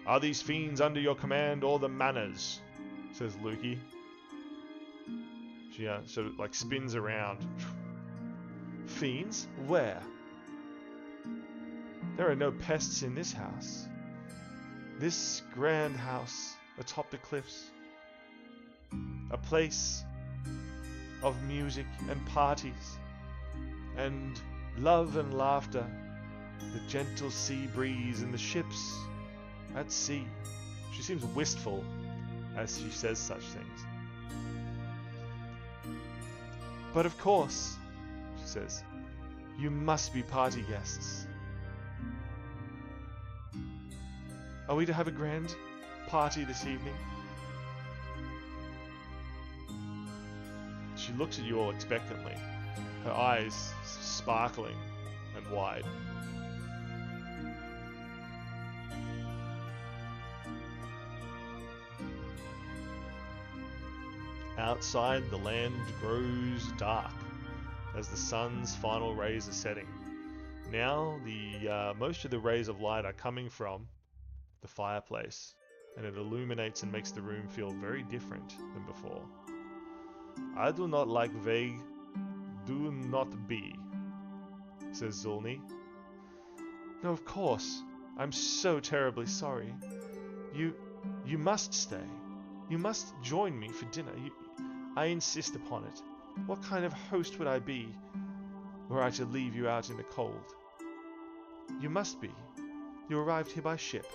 "Are these fiends under your command or the manners?" says Lukey. She sort of like spins around. "Fiends? Where? There are no pests in this house. This grand house atop the cliffs. A place of music and parties, and love and laughter, the gentle sea breeze and the ships at sea." She seems wistful as she says such things. "But of course," she says, "you must be party guests. Are we to have a grand party this evening?" She looks at you all expectantly, her eyes sparkling and wide. Outside, the land grows dark as the sun's final rays are setting. Now, most of the rays of light are coming from the fireplace, and it illuminates and makes the room feel very different than before. "I do not like vague, do not be," says Zulny. "No, of course. I'm so terribly sorry. You must stay. You must join me for dinner. I insist upon it. What kind of host would I be were I to leave you out in the cold? You must be. You arrived here by ship.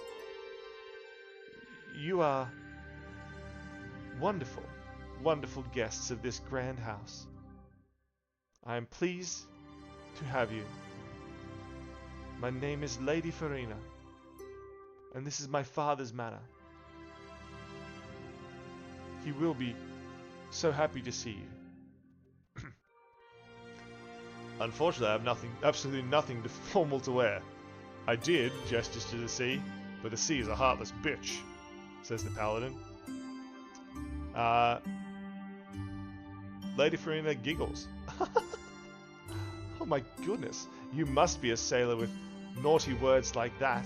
You are wonderful, wonderful guests of this grand house. I am pleased to have you. My name is Lady Farina, and this is my father's manor. He will be so happy to see you." "Unfortunately, I have absolutely nothing formal to wear. I did, gestures to the sea, but the sea is a heartless bitch," says the paladin. Lady Farina giggles. "Oh my goodness, you must be a sailor with naughty words like that."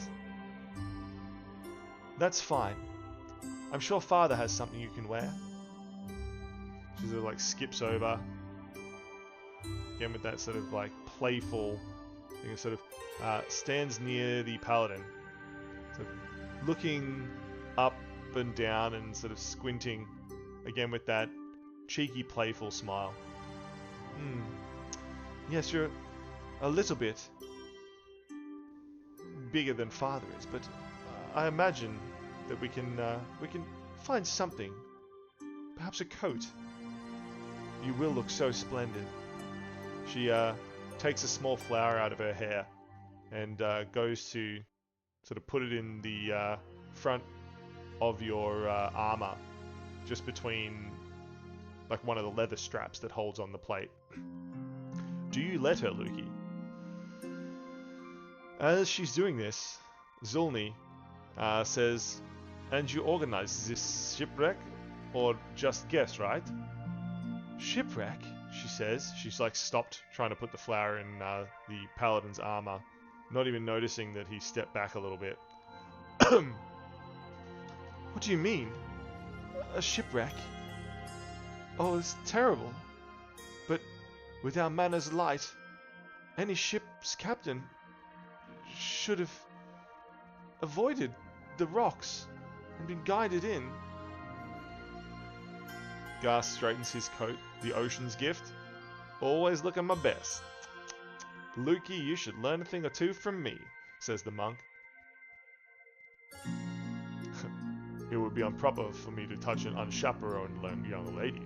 "That's fine. I'm sure father has something you can wear." She sort of like skips over, again with that sort of like playful thing, sort of stands near the paladin, sort of looking up and down and sort of squinting, again with that cheeky playful smile. "Yes, you're a little bit bigger than father is, but I imagine that we can find something, perhaps a coat. You will look so splendid." She takes a small flower out of her hair and goes to sort of put it in the front of your armor, just between like one of the leather straps that holds on the plate. "Do you let her, Lukey?" As she's doing this, Zulny says, "And you organize this shipwreck, or just guess, right?" "Shipwreck?" she says. She's like stopped trying to put the flower in the paladin's armor, not even noticing that he stepped back a little bit. "What do you mean? A shipwreck? Oh, it's terrible. But with our manor's light, any ship's captain should have avoided the rocks and been guided in." Gar straightens his coat. "The ocean's gift? Always looking my best. Lukey, you should learn a thing or two from me," says the monk. "It would be improper for me to touch an unchaperoned young lady."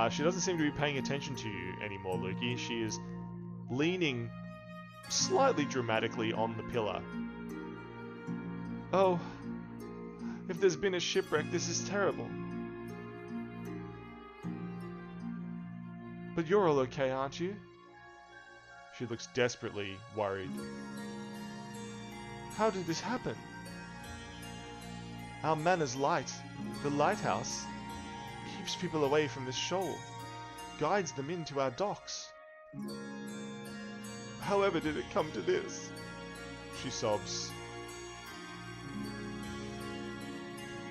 She doesn't seem to be paying attention to you anymore, Lukey. She is leaning slightly dramatically on the pillar. "Oh, if there's been a shipwreck, this is terrible. But you're all okay, aren't you?" She looks desperately worried. "How did this happen?" Our manor's light, the lighthouse, keeps people away from this shoal, guides them into our docks. However did it come to this? She sobs.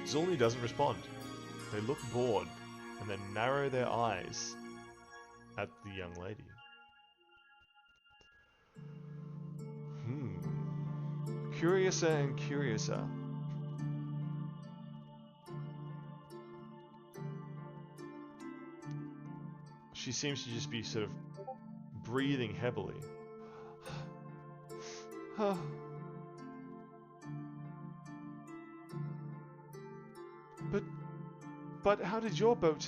Zulny doesn't respond. They look bored and then narrow their eyes at the young lady. Curiouser and curiouser. She seems to just be sort of breathing heavily. But how did your boat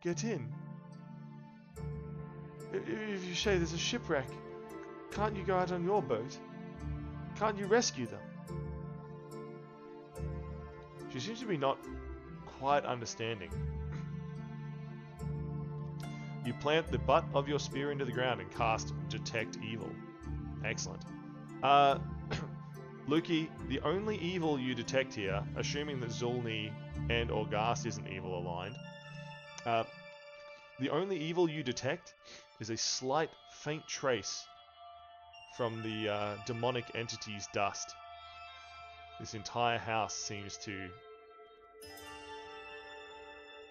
get in? If you say there's a shipwreck, can't you go out on your boat? Can't you rescue them? She seems to be not quite understanding. You plant the butt of your spear into the ground and cast Detect Evil. Excellent. Lukey, the only evil you detect here, assuming that Zulny and or Gast isn't evil aligned, the only evil you detect is a slight, faint trace from the demonic entity's dust. This entire house seems to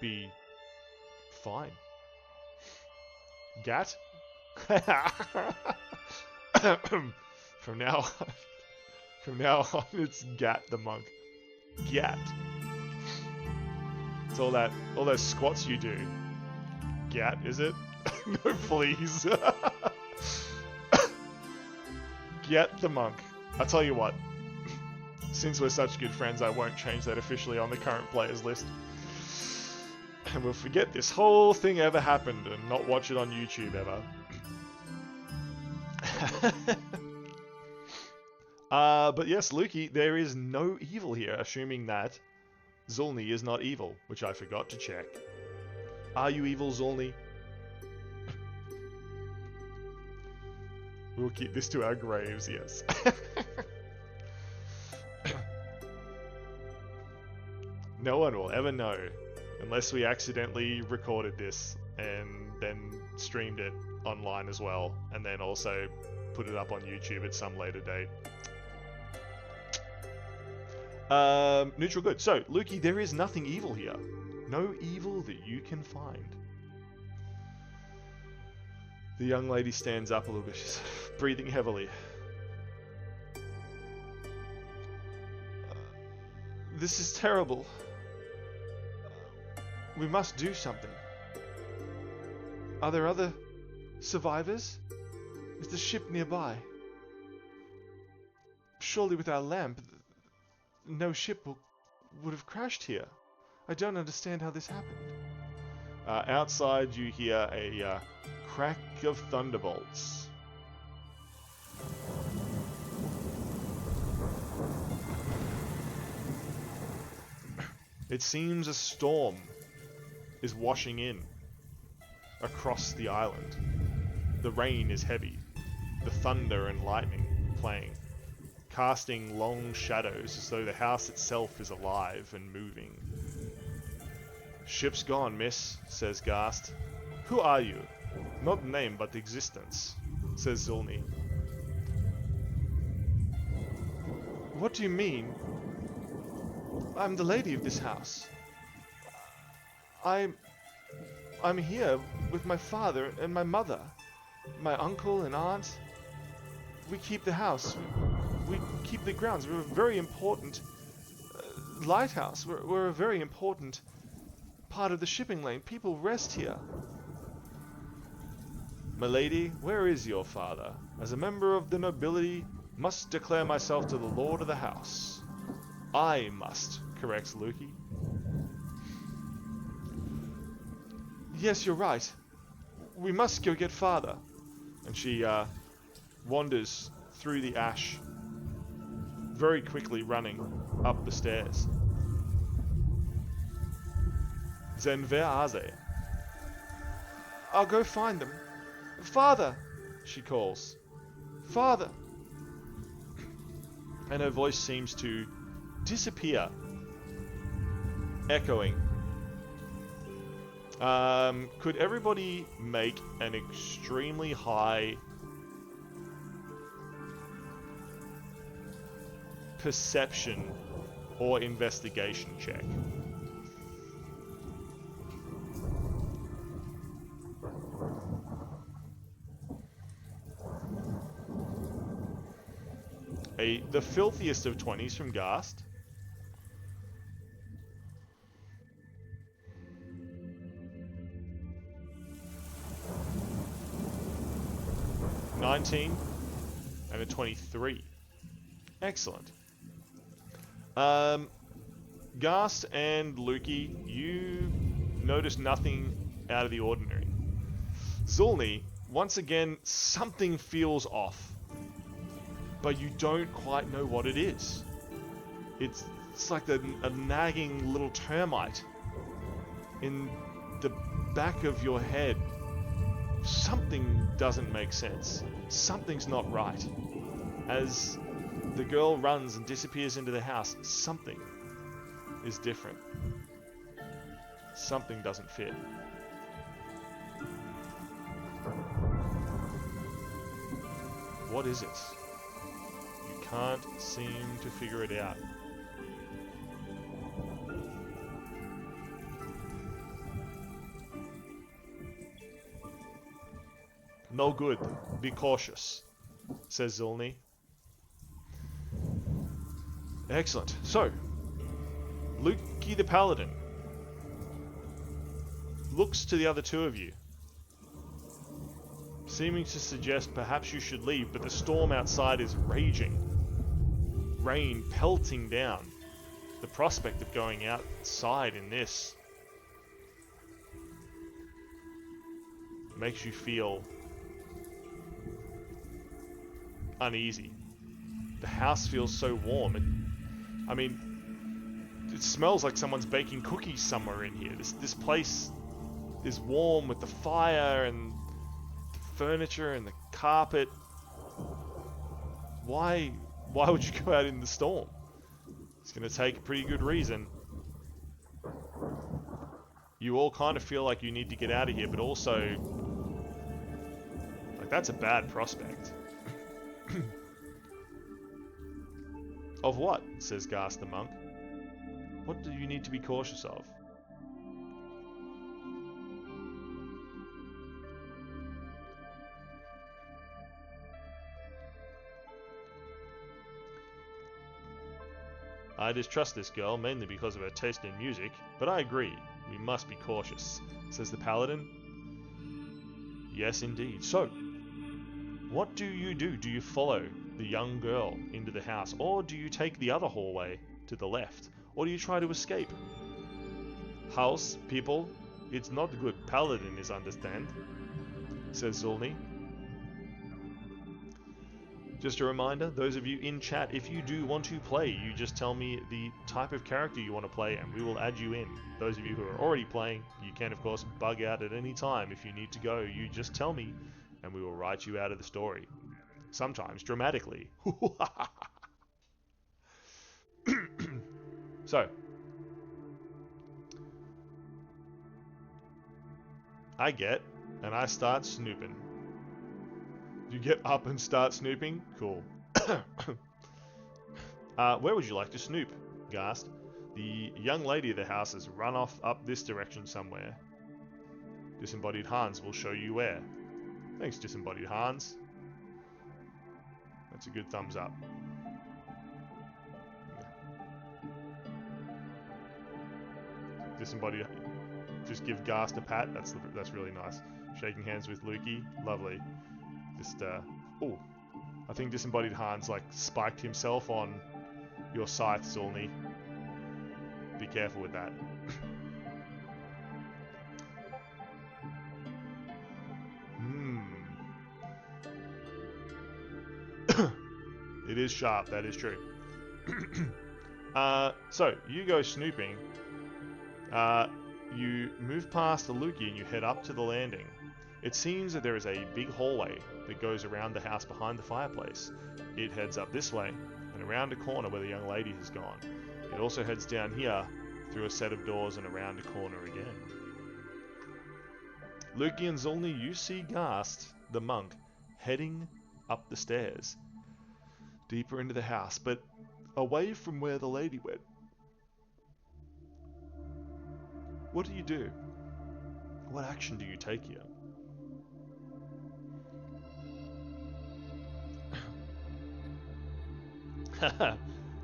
be fine. Gat? From now on, it's Gat the monk. Gat. It's all those squats you do. Gat, is it? No, please. Gat the monk. I'll tell you what. Since we're such good friends, I won't change that officially on the current players list. And we'll forget this whole thing ever happened and not watch it on YouTube ever. But yes, Lukey, there is no evil here, assuming that Zulny is not evil, which I forgot to check. Are you evil, Zulny? We'll keep this to our graves, yes. No one will ever know, unless we accidentally recorded this and then streamed it online as well, and then also put it up on YouTube at some later date. Neutral good. So, Lukey, there is nothing evil here. No evil that you can find. The young lady stands up a little bit. She's breathing heavily. This is terrible. We must do something. Are there other survivors? Is the ship nearby? Surely with our lamp, no ship would have crashed here. I don't understand how this happened. Outside you hear a crack of thunderbolts. It seems a storm is washing in across the island. The rain is heavy, the thunder and lightning playing, casting long shadows as though the house itself is alive and moving. Ship's gone, miss, says Gast. Who are you? Not name, but existence, says Zulny. What do you mean? I'm the lady of this house. I'm here with my father and my mother, my uncle and aunt. We keep the house. We keep the grounds. We're a very important lighthouse. We're a very important part of the shipping lane. People rest here. My lady, where is your father? As a member of the nobility, must declare myself to the lord of the house. I must, corrects Lukey. Yes, you're right. We must go get father. And she wanders through the ash, very quickly running up the stairs. Then where are they? I'll go find them. Father, she calls. Father. And her voice seems to disappear Echoing. Could everybody make an extremely high perception or investigation check? The filthiest of 20s from Ghast. $19 and a 23. Excellent. Ghast and Lukey, you notice nothing out of the ordinary. Zulni, once again, something feels off, but you don't quite know what it is. It's like a nagging little termite in the back of your head. Something doesn't make sense. Something's not right. As the girl runs and disappears into the house, something is different. Something doesn't fit. What is it? You can't seem to figure it out. No good. Be cautious, says Zulni. Excellent. So, Lukey the Paladin looks to the other two of you, seeming to suggest perhaps you should leave, but the storm outside is raging. Rain pelting down. The prospect of going outside in this makes you feel uneasy. The house feels so warm. I mean, it smells like someone's baking cookies somewhere in here. This place is warm with the fire and the furniture and the carpet. Why would you go out in the storm? It's going to take a pretty good reason. You all kind of feel like you need to get out of here, but also, like, that's a bad prospect. Of what? Says Ghast the monk. What do you need to be cautious of? I distrust this girl, mainly because of her taste in music, but I agree, we must be cautious, says the paladin. Yes, indeed. So, what do you do? Do you follow the young girl into the house, or do you take the other hallway to the left, or do you try to escape? House, people, it's not good. Paladin is understand, says Zulni. Just a reminder, those of you in chat, if you do want to play, you just tell me the type of character you want to play and we will add you in. Those of you who are already playing, you can of course bug out at any time. If you need to go, you just tell me and we will write you out of the story. Sometimes dramatically. So, I get and I start snooping. You get up and start snooping? Cool. Where would you like to snoop, Ghast? The young lady of the house has run off up this direction somewhere. Disembodied Hans will show you where. Thanks, Disembodied Hans. That's a good thumbs up. Disembodied... Just give Ghast a pat. That's really nice. Shaking hands with Lukey. Lovely. Just, oh, I think Disembodied Hans, like, spiked himself on your scythe, Zulni. Be careful with that. It is sharp, that is true. So, you go snooping. You move past the Lukey and you head up to the landing. It seems that there is a big hallway that goes around the house behind the fireplace. It heads up this way and around a corner where the young lady has gone. It also heads down here through a set of doors and around a corner again. Luki and Zolny, you see Gast, the monk, heading up the stairs, deeper into the house, but away from where the lady went. What do you do? What action do you take here?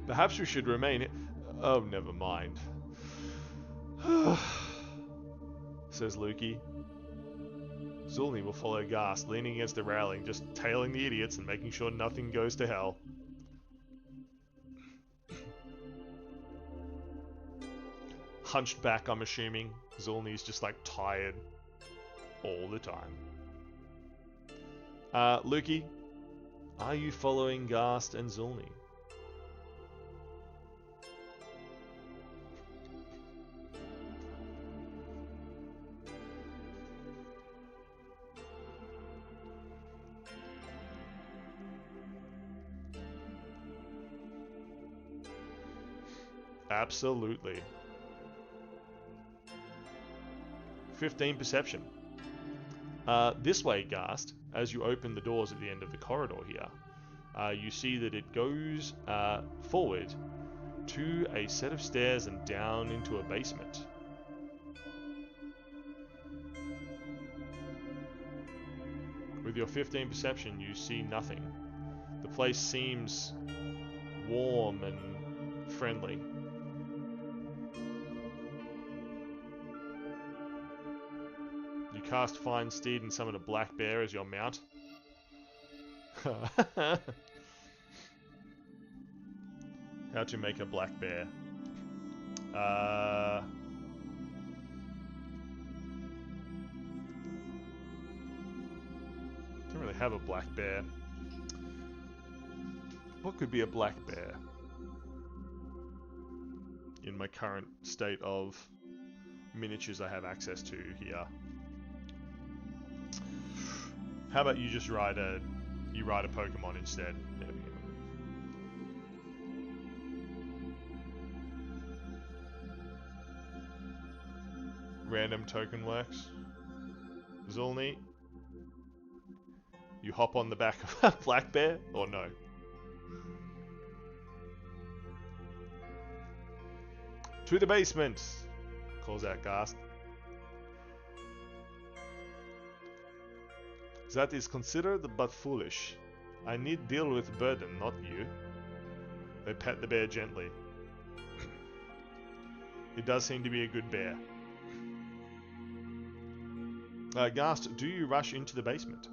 Perhaps we should remain. Oh, never mind. Says Luki. Zulni will follow Gast, leaning against the railing, just tailing the idiots and making sure nothing goes to hell. Hunched back, I'm assuming. Zulni's just like tired all the time. Luki, are you following Gast and Zulni? Absolutely. 15 perception. This way, Gast, as you open the doors at the end of the corridor here, you see that it goes forward to a set of stairs and down into a basement. With your 15 perception, you see nothing. The place seems warm and friendly. You cast Find Steed and summon a black bear as your mount. How to make a black bear. Don't really have a black bear. What could be a black bear? In my current state of miniatures I have access to here. How about you just ride a Pokemon instead? There we go. Random token works. Zulni, you hop on the back of a black bear or no? To the basement, calls out Gast. That is considered but foolish. I need deal with burden, not you. They pat the bear gently. It does seem to be a good bear. Gast, do you rush into the basement?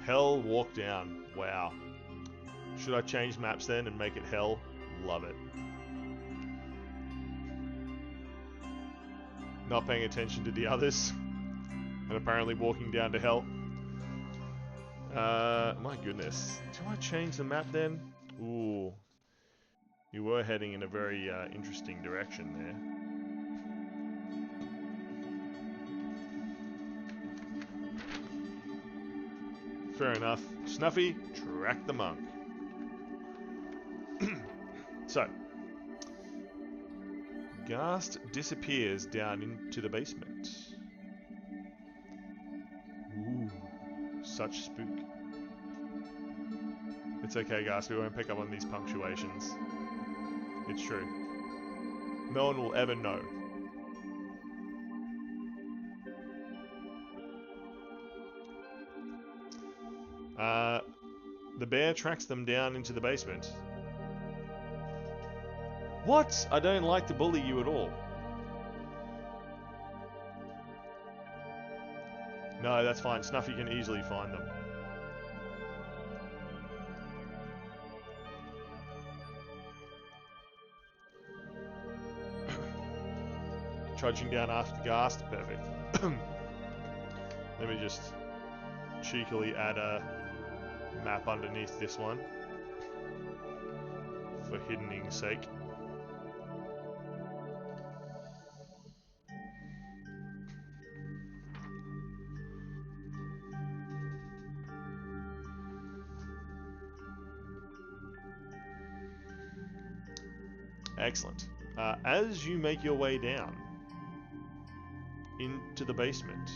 Hell walk down. Wow. Should I change maps then and make it hell? Love it. Not paying attention to the others. And apparently walking down to hell. My goodness. Do I change the map then? Ooh. You were heading in a very interesting direction there. Fair enough. Snuffy, track the monk. So, Gast disappears down into the basement. Ooh, such spook. It's okay, Gast, we won't pick up on these punctuations. It's true. No one will ever know. The bear tracks them down into the basement. What? I don't like to bully you at all. No, that's fine. Snuffy can easily find them. Trudging down after Gast. Perfect. Let me just cheekily add a map underneath this one. For hiddening's sake. Excellent. As you make your way down into the basement,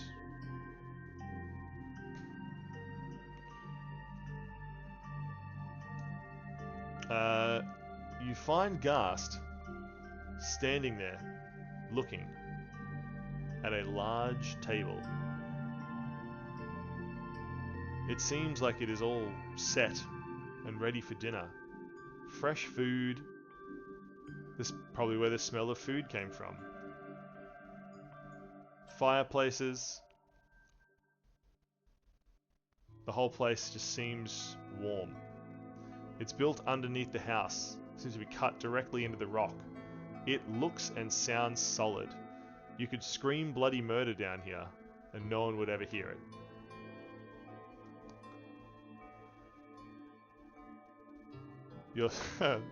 you find Gast standing there, looking at a large table. It seems like it is all set and ready for dinner. Fresh food. This is probably where the smell of food came from. Fireplaces. The whole place just seems warm. It's built underneath the house. Seems to be cut directly into the rock. It looks and sounds solid. You could scream bloody murder down here, and no one would ever hear it.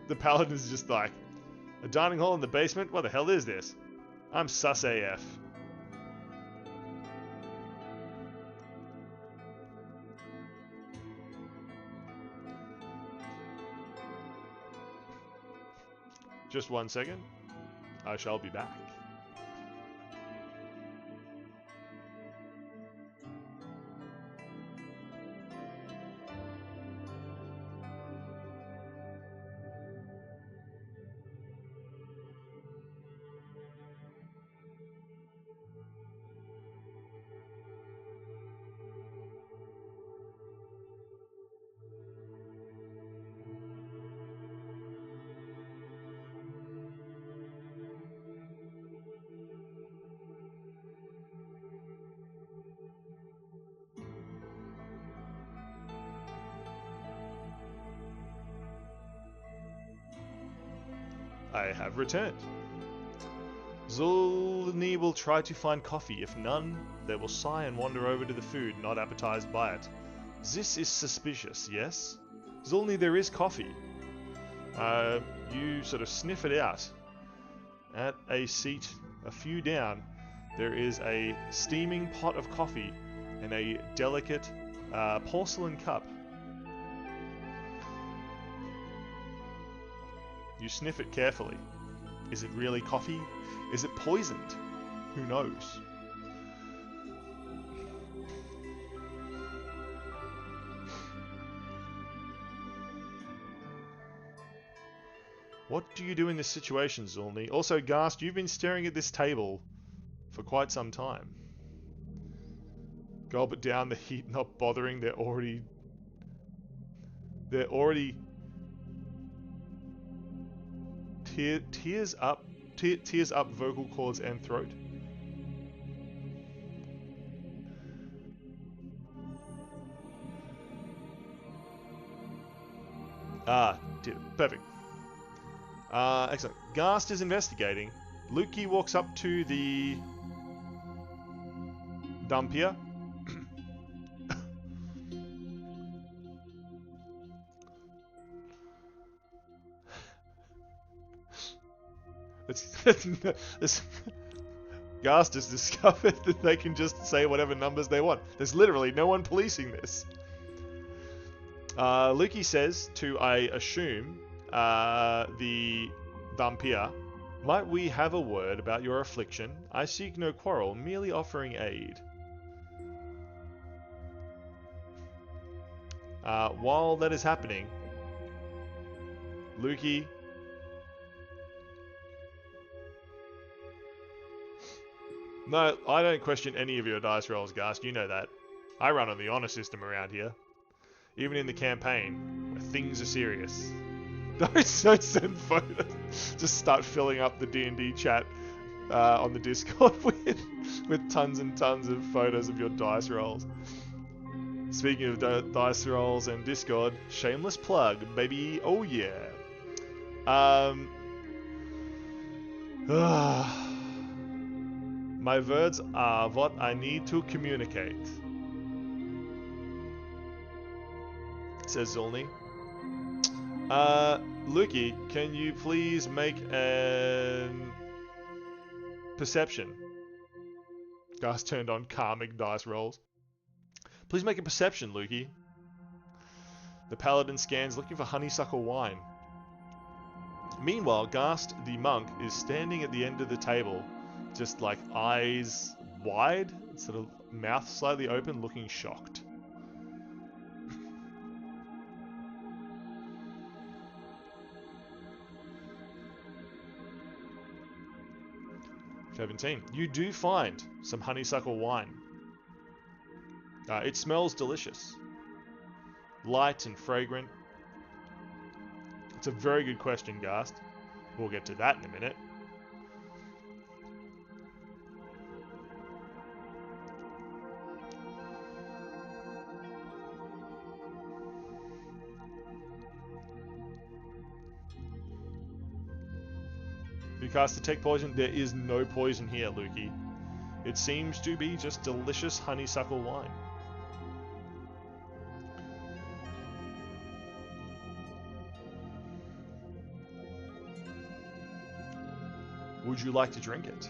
The paladin's just like, a dining hall in the basement? What the hell is this? I'm sus AF. Just 1 second. I shall be back. I have returned. Zulni will try to find coffee. If none, they will sigh and wander over to the food, not appetized by it. This is suspicious, yes? Zulni, there is coffee. You sort of sniff it out. At a seat a few down, there is a steaming pot of coffee and a delicate porcelain cup. You sniff it carefully. Is it really coffee? Is it poisoned? Who knows? What do you do in this situation, Zulni? Also, Gast, you've been staring at this table for quite some time. Gulp it down, the heat not bothering. They're already tears up vocal cords and throat. Perfect. Excellent. Gast is investigating. Lukey walks up to the dumpier. Gast has discovered that they can just say whatever numbers they want. There's literally no one policing this. Lukey says to, I assume, the vampire, might we have a word about your affliction? I seek no quarrel, merely offering aid. While that is happening, Lukey No, I don't question any of your dice rolls, Gast. You know that. I run on the honor system around here. Even in the campaign, where things are serious. Don't send photos. Just start filling up the D&D chat on the Discord with tons and tons of photos of your dice rolls. Speaking of dice rolls and Discord, shameless plug, baby. Oh yeah. My words are what I need to communicate, says Zulni. Lukey, can you please make an perception? Gast turned on karmic dice rolls. Please make a perception, Lukey. The paladin scans, looking for honeysuckle wine. Meanwhile, Gast, the monk, is standing at the end of the table, just like eyes wide, sort of mouth slightly open, looking shocked. "17. You do find some honeysuckle wine. It smells delicious. Light and fragrant. It's a very good question, Gast. We'll get to that in a minute. You cast detect poison. There is no poison here, Lukey. It seems to be just delicious honeysuckle wine. Would you like to drink it?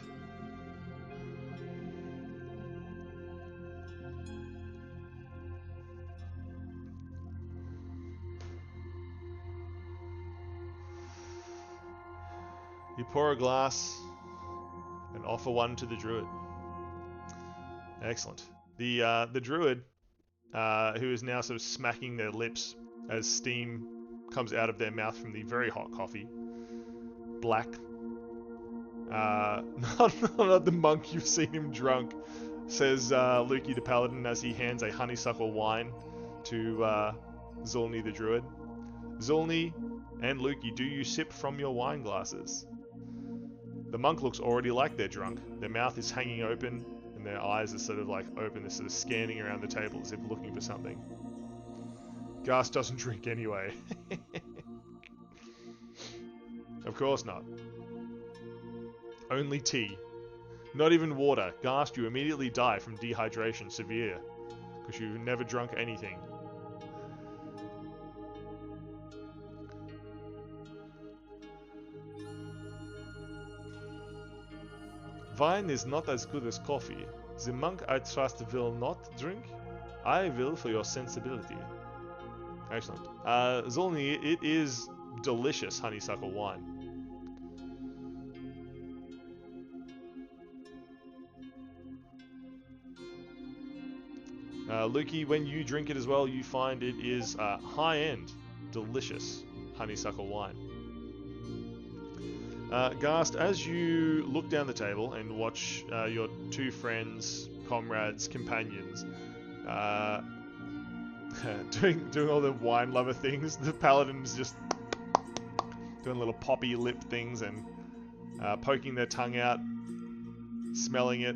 You pour a glass and offer one to the druid. Excellent. The druid, who is now sort of smacking their lips as steam comes out of their mouth from the very hot coffee. Black. Not the monk, you've seen him drunk, says Lukey the paladin as he hands a honeysuckle wine to Zulni the druid. Zulni and Lukey, do you sip from your wine glasses? The monk looks already like they're drunk. Their mouth is hanging open and their eyes are sort of like open. They're sort of scanning around the table as if looking for something. Gast doesn't drink anyway. Of course not. Only tea. Not even water. Gast, you immediately die from dehydration severe, because you've never drunk anything. Wine is not as good as coffee. The monk I trust will not drink. I will for your sensibility. Excellent. Zulni, it is delicious honeysuckle wine. Lukey, when you drink it as well, you find it is high-end, delicious honeysuckle wine. Gast, as you look down the table and watch your two friends, comrades, companions, doing all the wine lover things, the paladin's just doing little poppy lip things and poking their tongue out, smelling it,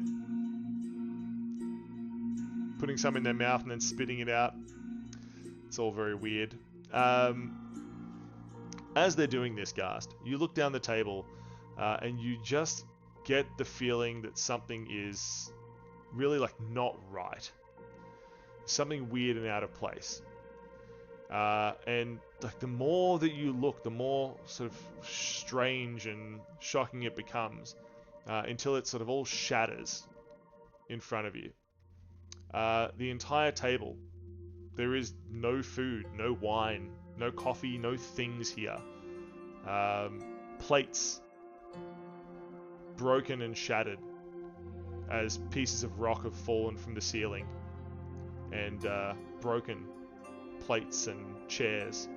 putting some in their mouth and then spitting it out. It's all very weird. As they're doing this, Gast, you look down the table and you just get the feeling that something is really like not right. Something weird and out of place. And like the more that you look, the more sort of strange and shocking it becomes until it sort of all shatters in front of you. The entire table, there is no food, no wine, no coffee, no things here. Plates broken and shattered as pieces of rock have fallen from the ceiling, and broken plates and chairs.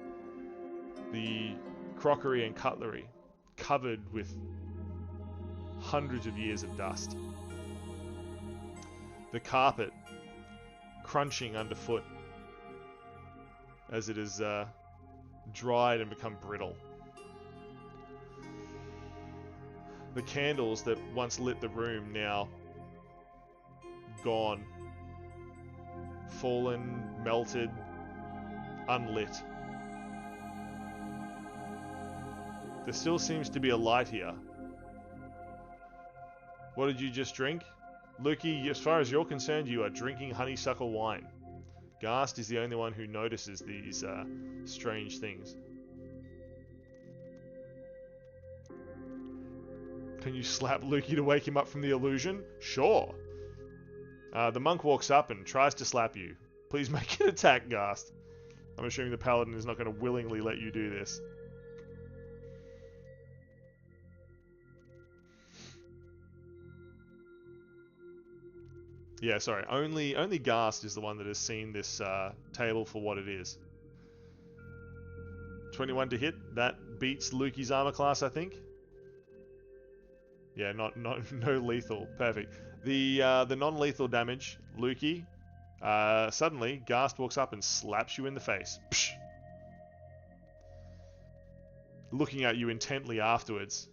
The crockery and cutlery covered with hundreds of years of dust. The carpet crunching underfoot as it is dried and become brittle. The candles that once lit the room now gone, fallen, melted, unlit. There still seems to be a light here. What did you just drink? Lukey, as far as you're concerned, you are drinking honeysuckle wine. Gast is the only one who notices these strange things. Can you slap Lukey to wake him up from the illusion? Sure. The monk walks up and tries to slap you. Please make an attack, Gast. I'm assuming the paladin is not going to willingly let you do this. Yeah, sorry. Only Ghast is the one that has seen this table for what it is. 21 to hit. That beats Lukey's armor class, I think. Yeah, not no lethal. Perfect. The non-lethal damage, Lukey. Suddenly, Ghast walks up and slaps you in the face. Psh! Looking at you intently afterwards,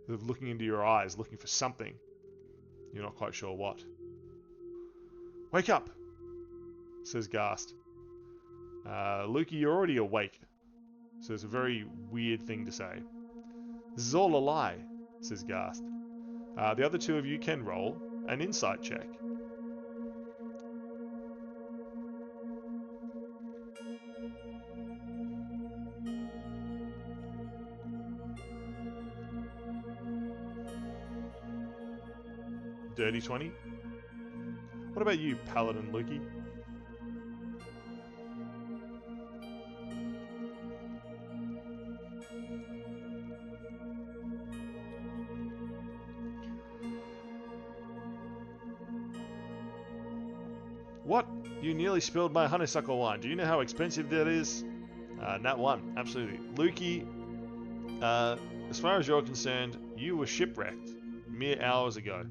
looking into your eyes, looking for something. You're not quite sure what. Wake up, says Ghast. Lukey, you're already awake, so it's a very weird thing to say. This is all a lie, says Ghast. The other two of you can roll an insight check. Dirty 20. What about you, Paladin Lukey? What? You nearly spilled my honeysuckle wine. Do you know how expensive that is? Nat 1, absolutely. Lukey, as far as you're concerned, you were shipwrecked mere hours ago.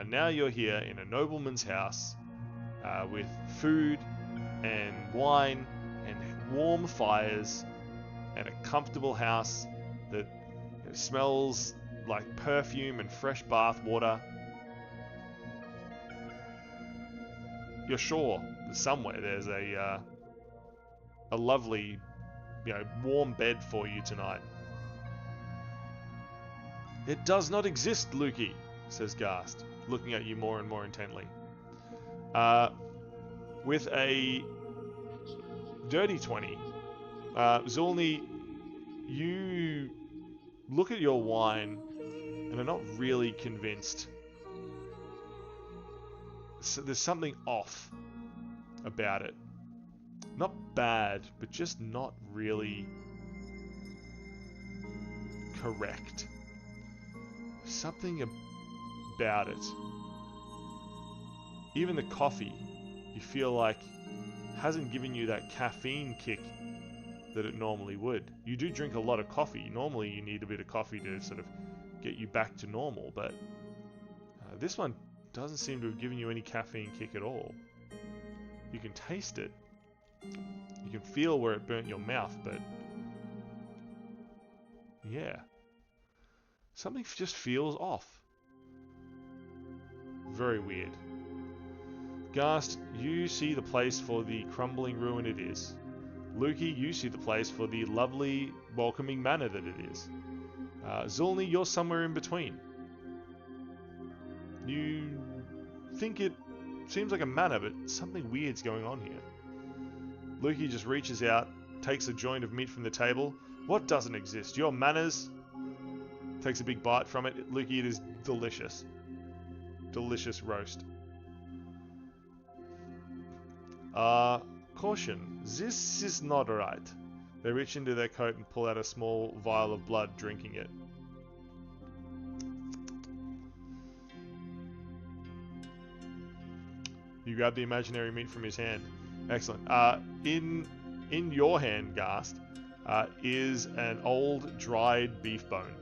Now you're here in a nobleman's house with food and wine and warm fires and a comfortable house that smells like perfume and fresh bath water. You're sure that somewhere there's a lovely, warm bed for you tonight. It does not exist, Lukey, says Ghast, looking at you more and more intently. With a dirty 20, Zulni, you look at your wine and are not really convinced. So there's something off about it. Not bad, but just not really correct. Something about it. Even the coffee, you feel like hasn't given you that caffeine kick that it normally would. You do drink a lot of coffee. Normally you need a bit of coffee to sort of get you back to normal, but this one doesn't seem to have given you any caffeine kick at all. You can taste it. You can feel where it burnt your mouth, but yeah. Something just feels off. Very weird. Ghast, you see the place for the crumbling ruin it is. Lukey, you see the place for the lovely, welcoming manor that it is. Zulni, you're somewhere in between. You think it seems like a manor, but something weird's going on here. Lukey just reaches out, takes a joint of meat from the table. What doesn't exist? Your manners? Takes a big bite from it. Lukey, it is delicious. Delicious roast. Caution. This is not right. They reach into their coat and pull out a small vial of blood, drinking it. You grab the imaginary meat from his hand. Excellent. In your hand, Ghast, is an old dried beef bone.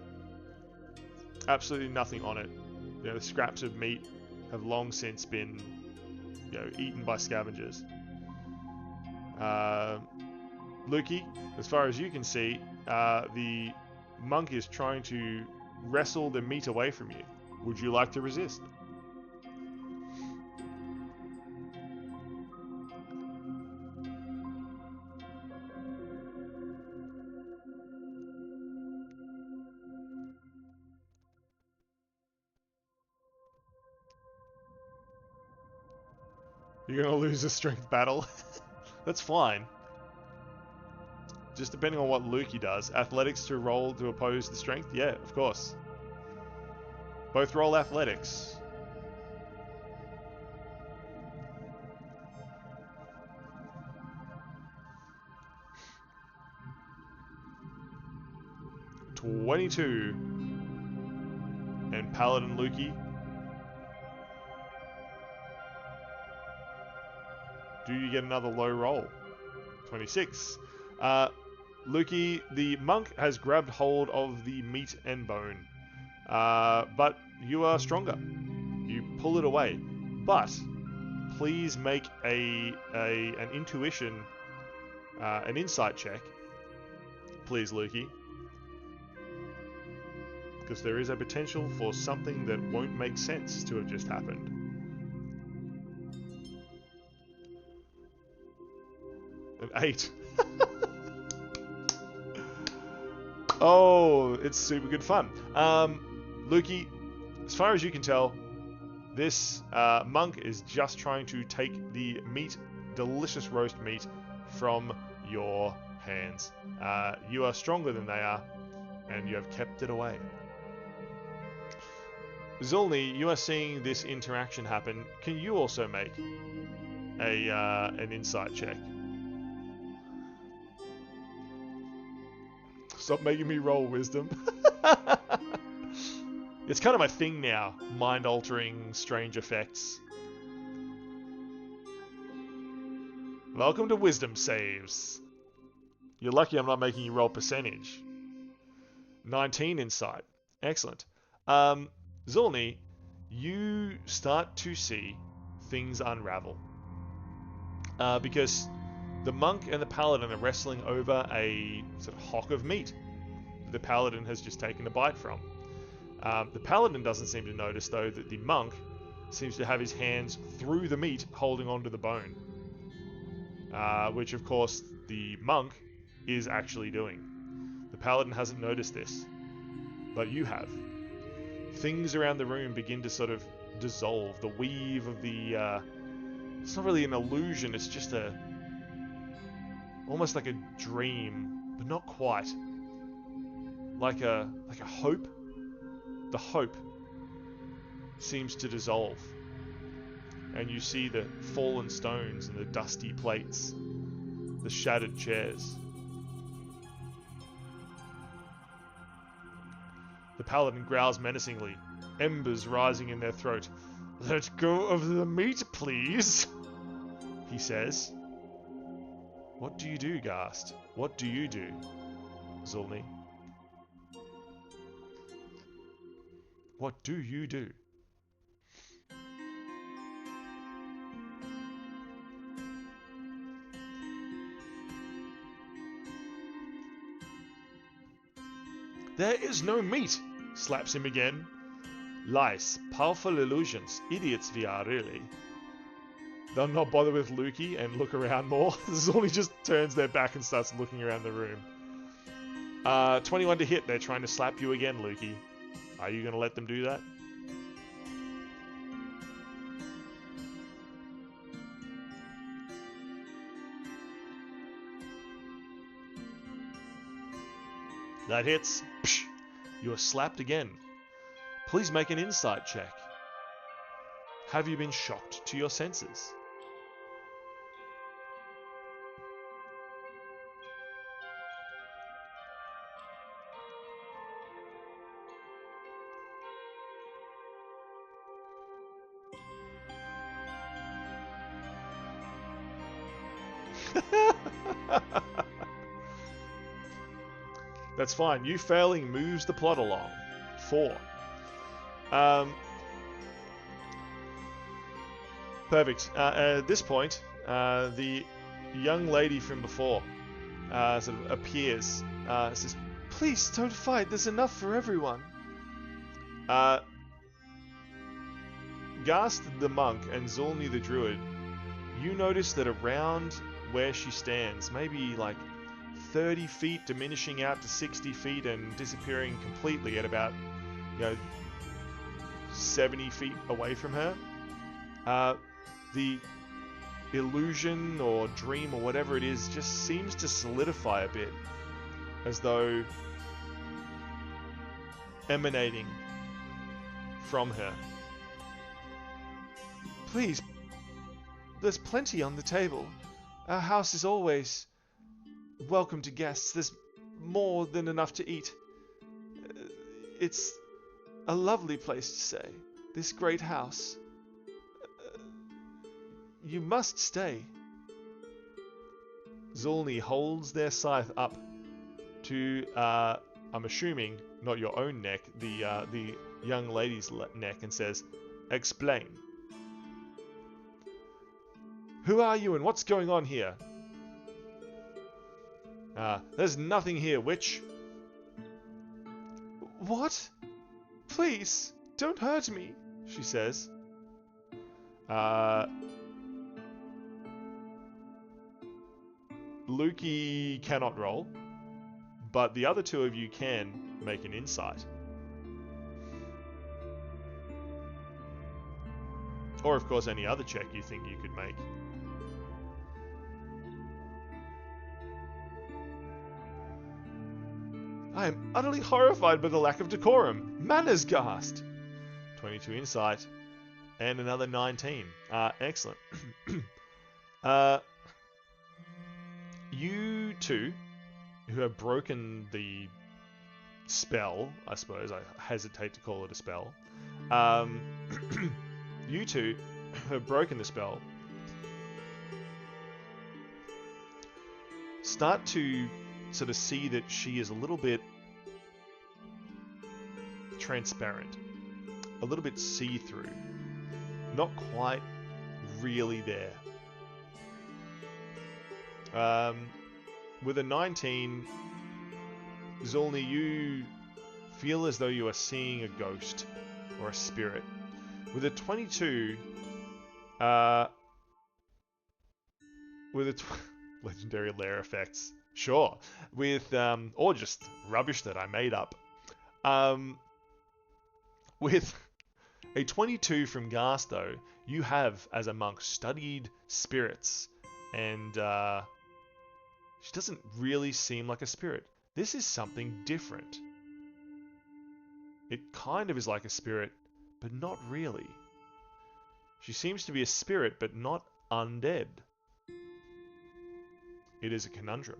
Absolutely nothing on it. The scraps of meat have long since been, eaten by scavengers. Lukey, as far as you can see, the monk is trying to wrestle the meat away from you. Would you like to resist? You're gonna lose a strength battle. That's fine. Just depending on what Lukey does. Athletics to roll to oppose the strength? Yeah, of course. Both roll athletics. (22) and Paladin Lukey. Do you get another low roll? 26. Lukey, the monk has grabbed hold of the meat and bone. But you are stronger. You pull it away. But please make an intuition, an insight check. Please, Lukey. Because there is a potential for something that won't make sense to have just happened. An 8. Oh, it's super good fun. Lukey, as far as you can tell, this monk is just trying to take the meat, delicious roast meat, from your hands. You are stronger than they are, and you have kept it away. Zulny, you are seeing this interaction happen. Can you also make an insight check? Stop making me roll wisdom. It's kind of my thing now, mind-altering strange effects. Welcome to wisdom saves. You're lucky I'm not making you roll percentage. 19 insight. Excellent. Zulny, you start to see things unravel. Because the monk and the paladin are wrestling over a sort of hock of meat the paladin has just taken a bite from. The paladin doesn't seem to notice, though, that the monk seems to have his hands through the meat holding onto the bone. Which, of course, the monk is actually doing. The paladin hasn't noticed this, but you have. Things around the room begin to sort of dissolve. The weave of the... it's not really an illusion, it's just almost like a dream, but not quite. Like a hope. The hope seems to dissolve. And you see the fallen stones and the dusty plates, the shattered chairs. The paladin growls menacingly, embers rising in their throat. "Let go of the meat, please," he says. What do you do, Ghast? What do you do, Zulny? What do you do? There is no meat, slaps him again. Lies, powerful illusions, idiots we are, really. They'll not bother with Lukey and look around more. Zulny just turns their back and starts looking around the room. 21 to hit, they're trying to slap you again, Lukey. Are you going to let them do that? That hits. Psh, you are slapped again. Please make an insight check. Have you been shocked to your senses? That's fine. You failing moves the plot along. 4. Perfect. At this point, the young lady from before sort of appears. Says, "Please don't fight. There's enough for everyone." Ghast the monk and Zulny the druid, you notice that around where she stands, maybe like 30 feet, diminishing out to 60 feet and disappearing completely at about, 70 feet away from her. The illusion or dream or whatever it is just seems to solidify a bit, as though emanating from her. "Please, there's plenty on the table. Our house is always welcome to guests. There's more than enough to eat. It's a lovely place to stay. This great house. You must stay. Zulni holds their scythe up to, I'm assuming, not your own neck, the young lady's neck, and says, "Explain. Who are you and what's going on here?" There's nothing here, witch. What? Please, don't hurt me, she says. Lukey cannot roll, but the other two of you can make an insight. Or, of course, any other check you think you could make. I am utterly horrified by the lack of decorum. Manners, Ghast! 22 insight. And another 19. Excellent. You two, who have broken the spell, I suppose, I hesitate to call it a spell. You two who have broken the spell start to sort of see that she is a little bit transparent, a little bit see-through, not quite really there. With a 19, Zulni, you feel as though you are seeing a ghost or a spirit. With a 22, legendary lair effects, sure. With or just rubbish that I made up. With a 22 from Ghast, though, you have, as a monk, studied spirits, and she doesn't really seem like a spirit. This is something different. It kind of is like a spirit, but not really. She seems to be a spirit, but not undead. It is a conundrum.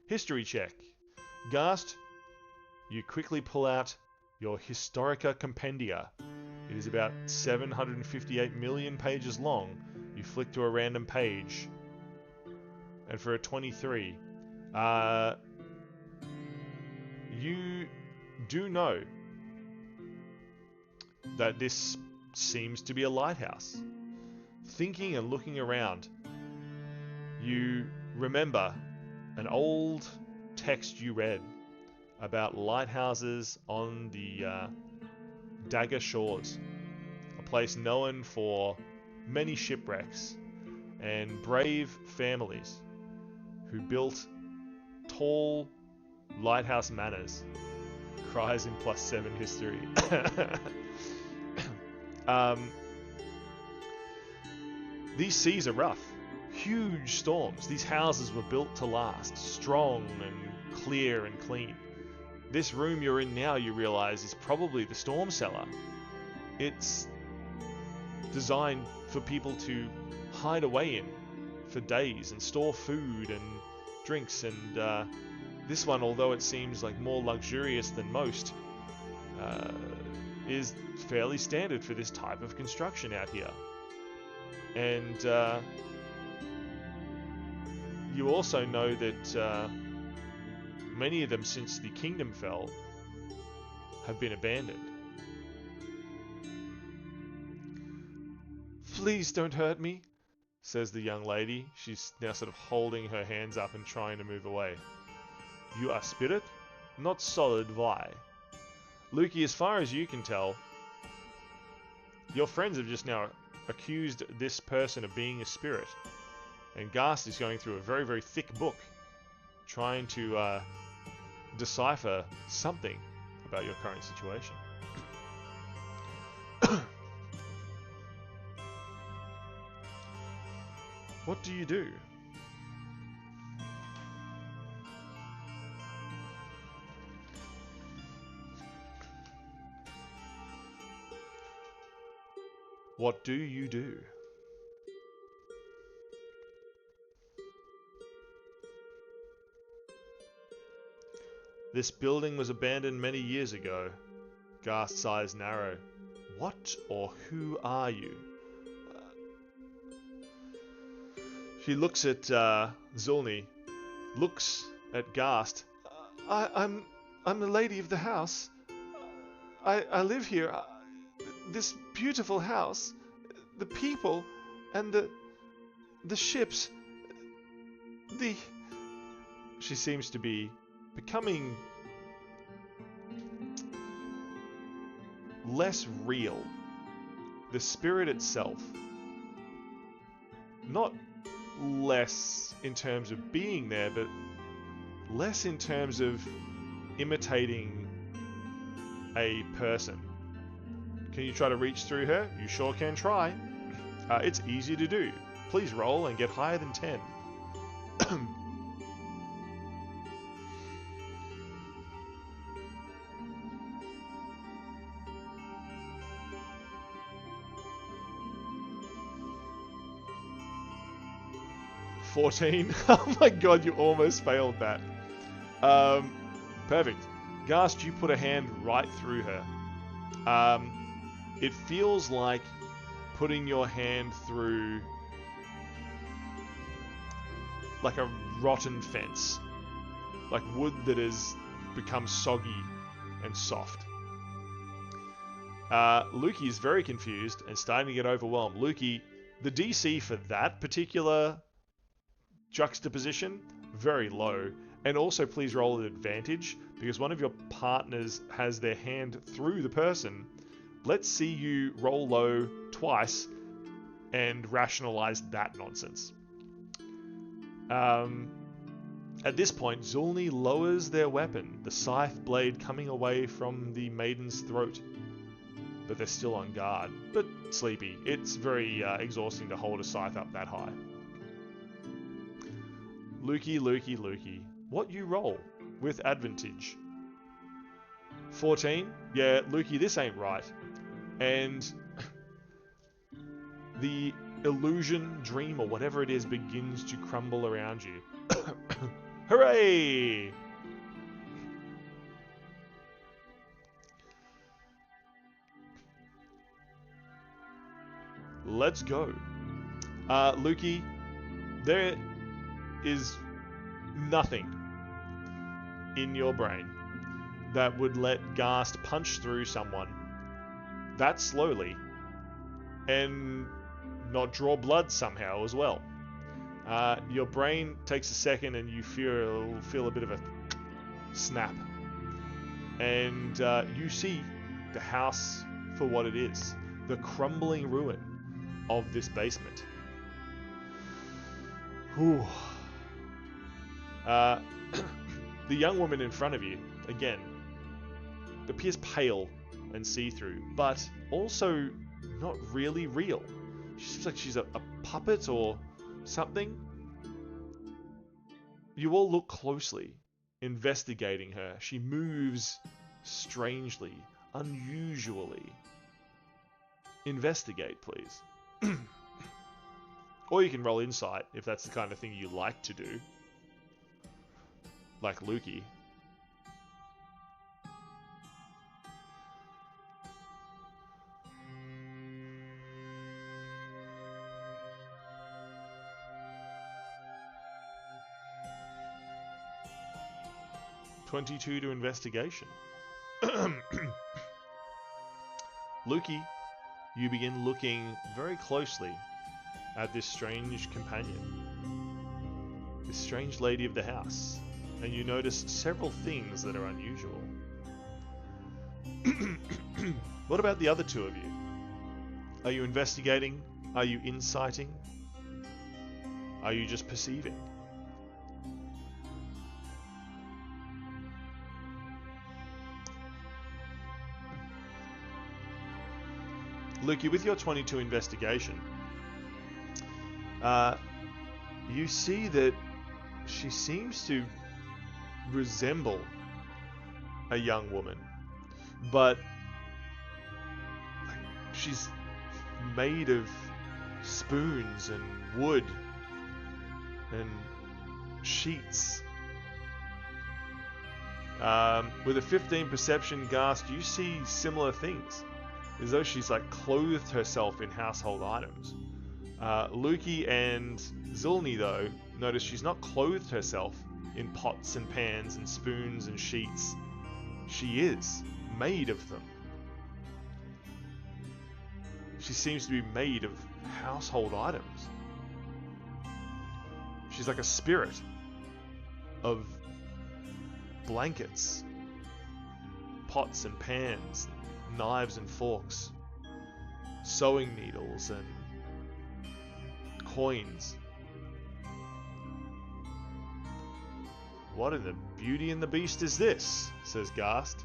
History check. Ghast, you quickly pull out your Historica Compendia. It is about 758 million pages long. You flick to a random page. And for a 23, you do know that this seems to be a lighthouse. Thinking and looking around, you remember an old text you read about lighthouses on the Dagger Shores, a place known for many shipwrecks and brave families who built tall lighthouse manors. Cries in +7 history. These seas are rough. Huge storms. These houses were built to last. Strong and clear and clean. This room you're in now, you realize, is probably the storm cellar. It's designed for people to hide away in for days and store food and drinks, and this one, although it seems like more luxurious than most, is fairly standard for this type of construction out here. And you also know that many of them, since the kingdom fell, have been abandoned. Please don't hurt me, says the young lady. She's now sort of holding her hands up and trying to move away. You are spirit? Not solid, why? Lukey, as far as you can tell, your friends have just now accused this person of being a spirit. And Ghast is going through a very, very thick book, trying to decipher something about your current situation. What do you do? What do you do? This building was abandoned many years ago. Ghast's eyes narrow. What or who are you? She looks at Zulni, looks at Gast. I'm the lady of the house. I live here. This beautiful house, the people, and the ships. She seems to be becoming less real. The spirit itself. Not less in terms of being there, but less in terms of imitating a person. Can you try to reach through her? You sure can try. It's easy to do. Please roll and get higher than 10. $14. Oh my god, you almost failed that. Perfect. Gast, you put a hand right through her. It feels like putting your hand through like a rotten fence. Like wood that has become soggy and soft. Lukey is very confused and starting to get overwhelmed. Lukey, the DC for that particular juxtaposition, very low. And also please roll an advantage, because one of your partners has their hand through the person. Let's see you roll low twice and rationalize that nonsense. At this point, Zulni lowers their weapon, the scythe blade coming away from the maiden's throat. But they're still on guard, but sleepy. It's very exhausting to hold a scythe up that high. Lukey. What you roll with advantage? 14? Yeah, Lukey, this ain't right. And the illusion, dream, or whatever it is begins to crumble around you. Hooray! Let's go. Lukey, there is nothing in your brain that would let Gast punch through someone that slowly and not draw blood somehow as well. Your brain takes a second and you feel a bit of a snap. And you see the house for what it is. The crumbling ruin of this basement. Whew. The young woman in front of you, again, appears pale and see-through, but also not really real. She seems like she's a puppet or something. You all look closely, investigating her. She moves strangely, unusually. Investigate, please. Or you can roll insight, if that's the kind of thing you like to do. Like Lukey. $22 to investigation. Lukey, you begin looking very closely at this strange companion. This strange lady of the house. And you notice several things that are unusual. What about the other two of you? Are you investigating? Are you inciting? Are you just perceiving? Lukey, with your 22 investigation, you see that she seems to resemble a young woman, but she's made of spoons and wood and sheets. With a 15 perception, Gast, you see similar things, as though she's like clothed herself in household items. Lukey and Zilny, though, notice she's not clothed herself in pots and pans and spoons and sheets. She is made of them. She seems to be made of household items. She's like a spirit of blankets, pots and pans, knives and forks, sewing needles and coins. What in the beauty and the beast is this? Says Gast.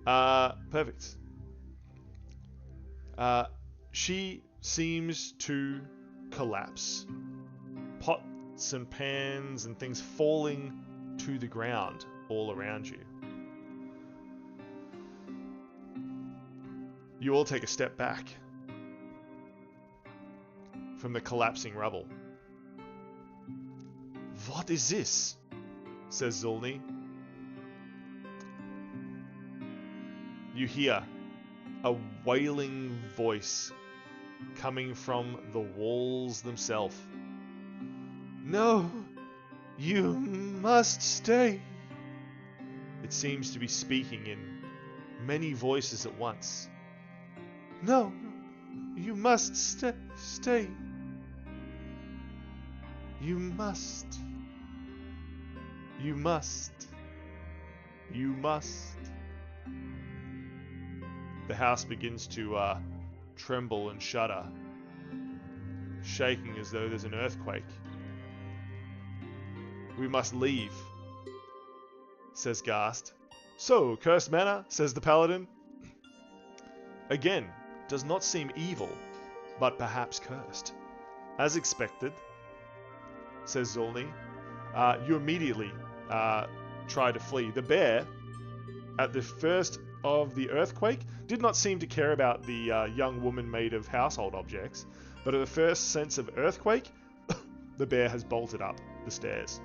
Perfect. She seems to collapse. Pots and pans and things falling to the ground all around you. You all take a step back from the collapsing rubble. What is this? Says Zulny. You hear a wailing voice coming from the walls themselves. No, you must stay. It seems to be speaking in many voices at once. No, you must stay. You must. You must. You must. The house begins to tremble and shudder, shaking as though there's an earthquake. We must leave, says Gast. So, cursed manor, says the paladin. Again, does not seem evil, but perhaps cursed. As expected, says Zulny. You immediately try to flee. The bear, at the first of the earthquake, did not seem to care about the young woman made of household objects, but at the first sense of earthquake, the bear has bolted up the stairs.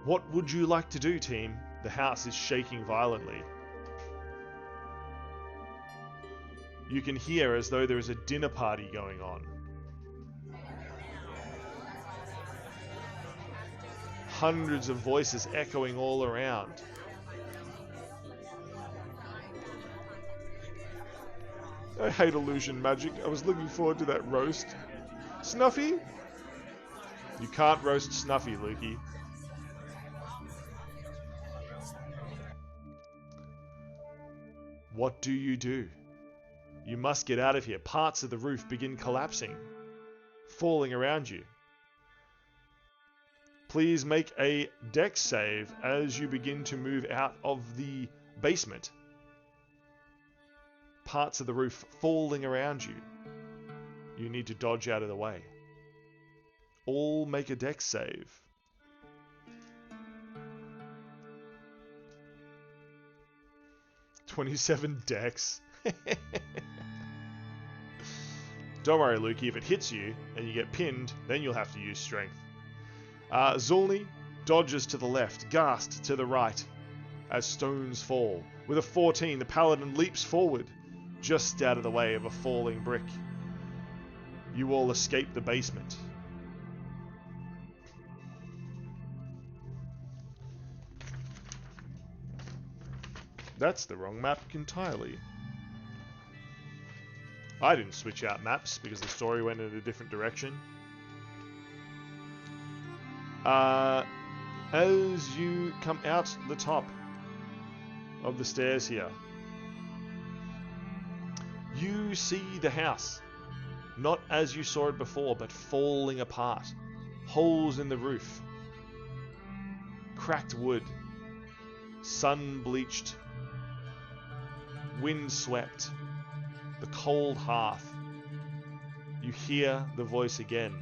What would you like to do, team? The house is shaking violently. You can hear as though there is a dinner party going on. Hundreds of voices echoing all around. I hate illusion magic. I was looking forward to that roast. Snuffy? You can't roast Snuffy, Lukey. What do? You must get out of here. Parts of the roof begin collapsing, falling around you. Please make a dex save as you begin to move out of the basement. Parts of the roof falling around you. You need to dodge out of the way. All make a dex save. $27 dex. Don't worry, Lukey. If it hits you and you get pinned, then you'll have to use strength. Zulny dodges to the left, Gast to the right, as stones fall. With a 14, the paladin leaps forward, just out of the way of a falling brick. You all escape the basement. That's the wrong map entirely. I didn't switch out maps because the story went in a different direction. As you come out the top of the stairs here, you see the house, not as you saw it before, but falling apart. Holes in the roof, cracked wood, sun-bleached, wind-swept, the cold hearth. You hear the voice again.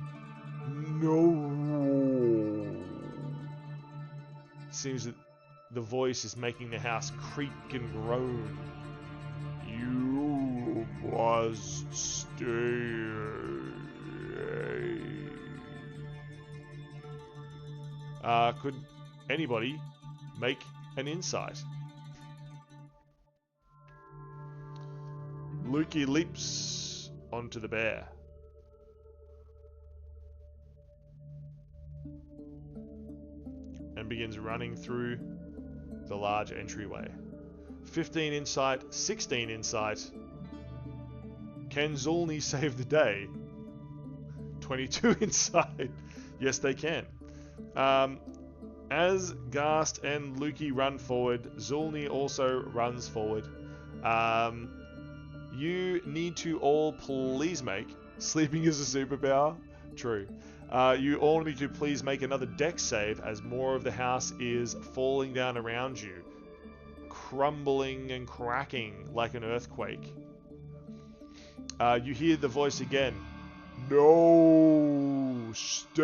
No. Seems that the voice is making the house creak and groan. You must stay. Could anybody make an insight? Lukey leaps onto the bear. And begins running through the large entryway. 15 insight, 16 insight. Can Zulny save the day? 22 insight. Yes, they can. As Gast and Lukey run forward, Zulny also runs forward. You need to all please make... Sleeping is a superpower? True. You all need to please make another dex save as more of the house is falling down around you, crumbling and cracking like an earthquake. You hear the voice again. No, stay.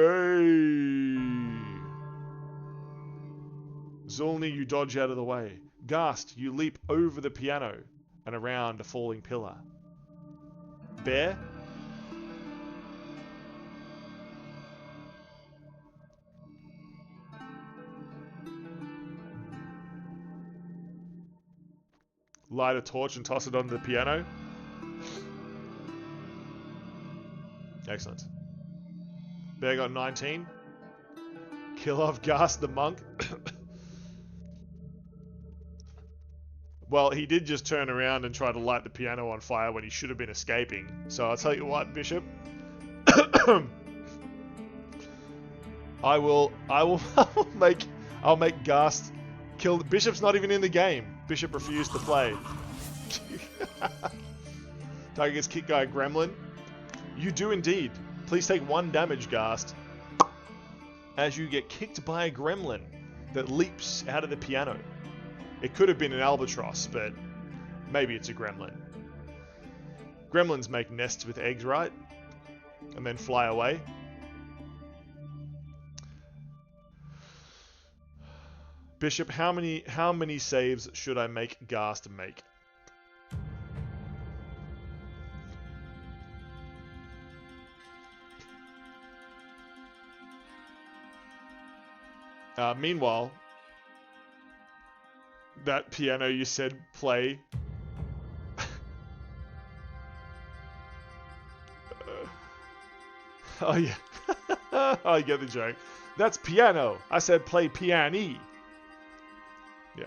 Zulny, you dodge out of the way. Gast, you leap over the piano and around a falling pillar. Bear? Light a torch and toss it onto the piano. Excellent. Bear got 19. Kill off Gast the monk. Well, he did just turn around and try to light the piano on fire when he should have been escaping. So I'll tell you what, Bishop. I'll make Gast kill. Bishop's not even in the game. Bishop refused to play. Target gets kicked by a gremlin. You do indeed. Please take 1 damage, Gast, as you get kicked by a gremlin that leaps out of the piano. It could have been an albatross, but maybe it's a gremlin. Gremlins make nests with eggs, right? And then fly away. Bishop, how many saves should I make Gast make? Meanwhile, that piano you said play. Oh yeah, I get the joke. That's piano. I said play piano. Yeah.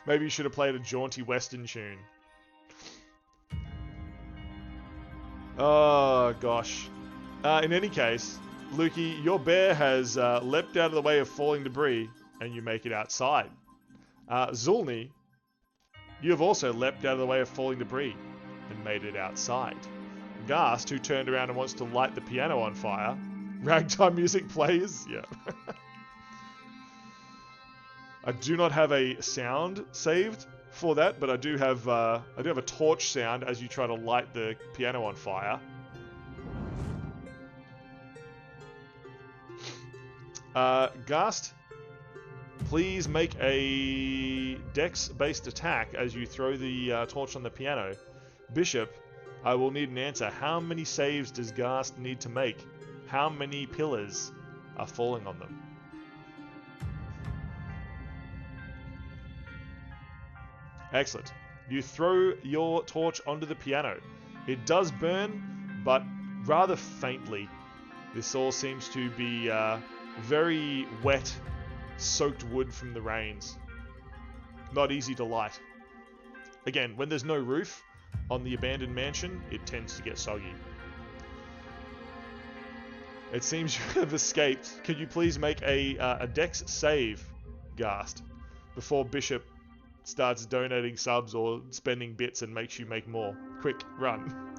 Maybe you should have played a jaunty western tune. Oh gosh. In any case, Lukey, your bear has leapt out of the way of falling debris, and you make it outside. Zulny, you have also leapt out of the way of falling debris, and made it outside. Gast, who turned around and wants to light the piano on fire. Ragtime music plays? Yeah. I do not have a sound saved for that, but I do have a torch sound as you try to light the piano on fire. Gast, please make a dex-based attack as you throw the torch on the piano. Bishop, I will need an answer. How many saves does Gast need to make? How many pillars are falling on them? Excellent. You throw your torch onto the piano. It does burn, but rather faintly. This all seems to be very wet, soaked wood from the rains. Not easy to light. Again, when there's no roof on the abandoned mansion, it tends to get soggy. It seems you have escaped. Could you please make a dex save, Gast, before Bishop starts donating subs or spending bits and makes you make more? Quick, run.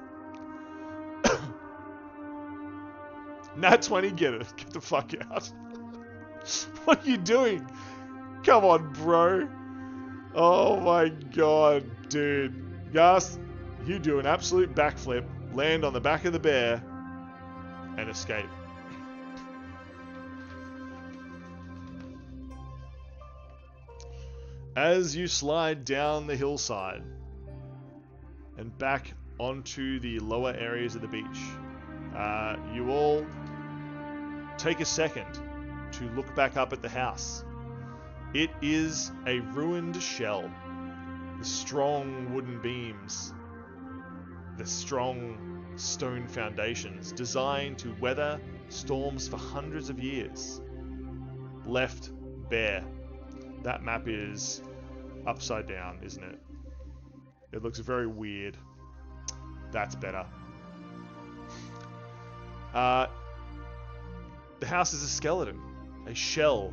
Nat 20, get it. Get the fuck out. What are you doing? Come on, bro. Oh my god, dude. Gast, you do an absolute backflip, land on the back of the bear, and escape. As you slide down the hillside and back onto the lower areas of the beach, you all take a second to look back up at the house. It is a ruined shell. the strong wooden beams, the strong stone foundations designed to weather storms for hundreds of years, left bare. That map is upside down, isn't it? It looks very weird. That's better. The house is a skeleton, a shell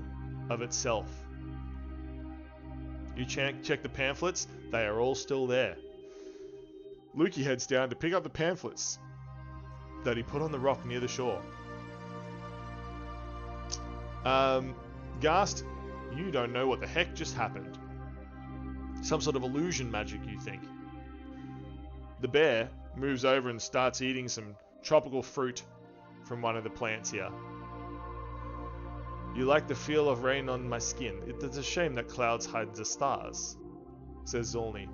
of itself. You check the pamphlets, they are all still there. Lukey heads down to pick up the pamphlets that he put on the rock near the shore. Ghast, you don't know what the heck just happened. Some sort of illusion magic, you think. The bear moves over and starts eating some tropical fruit from one of the plants here. You like the feel of rain on my skin. It's a shame that clouds hide the stars, says Zulny.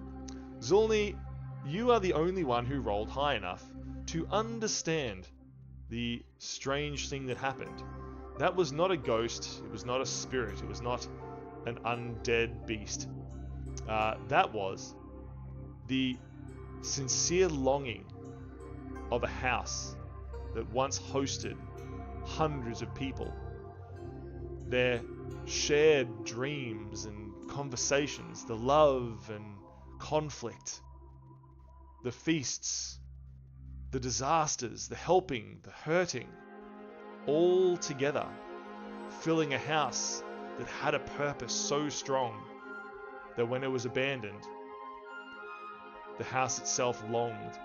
Zulny, you are the only one who rolled high enough to understand the strange thing that happened. That was not a ghost, it was not a spirit, it was not an undead beast. That was the sincere longing of a house that once hosted hundreds of people. Their shared dreams and conversations, the love and conflict, the feasts, the disasters, the helping, the hurting, all together, filling a house that had a purpose so strong that when it was abandoned, the house itself longed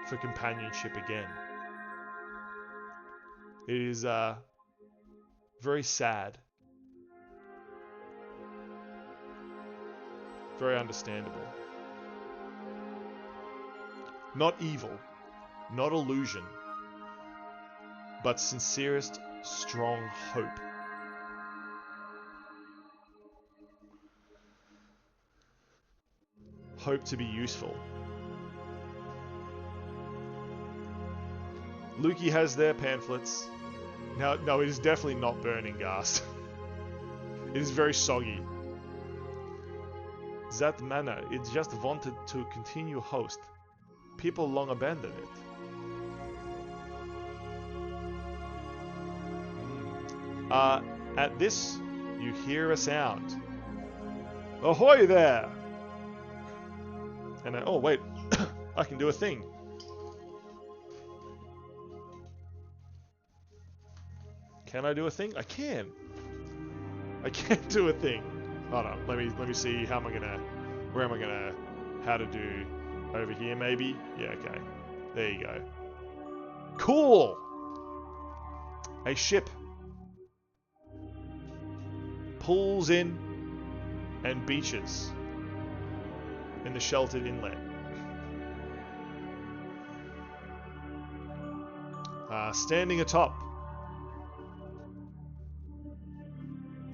for companionship again. It is very sad. Very understandable. Not evil, not illusion, but sincerest, strong hope. Hope to be useful. Lukey has their pamphlets. Now, no, it is definitely not burning gas. It is very soggy. That manor, it just wanted to continue host. People long abandoned it. At this, you hear a sound. Ahoy there! And oh wait, I can do a thing. Can I do a thing? I can. I can do a thing. Hold on, let me see how am I gonna, where am I gonna, how to do over here maybe? Yeah, okay. There you go. Cool! A ship pulls in and beaches in the sheltered inlet. Standing atop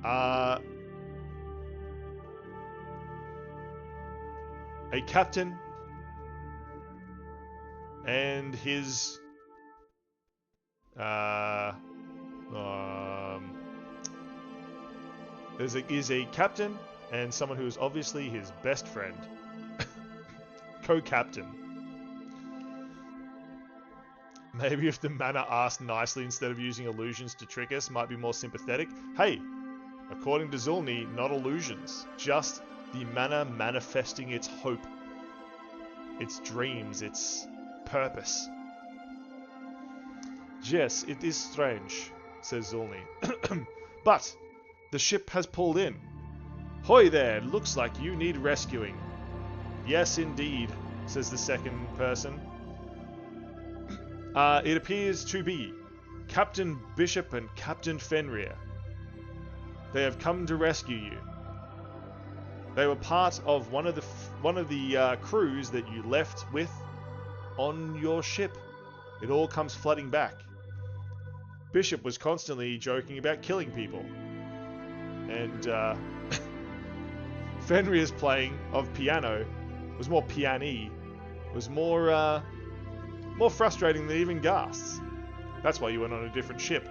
a captain and his is a captain and someone who is obviously his best friend, co-captain. Maybe if the manor asked nicely instead of using illusions to trick us, might be more sympathetic. Hey, according to Zulny, not illusions, just the manor manifesting its hope, its dreams, its purpose. Yes, it is strange, says Zulny. But the ship has pulled in. Hoy there, looks like you need rescuing. Yes, indeed, says the second person. It appears to be Captain Bishop and Captain Fenrir. They have come to rescue you. They were part of one of the crews that you left with on your ship. It all comes flooding back. Bishop was constantly joking about killing people. And Fenrir's playing of piano was more piano-y, was more frustrating than even Ghast's. That's why you went on a different ship.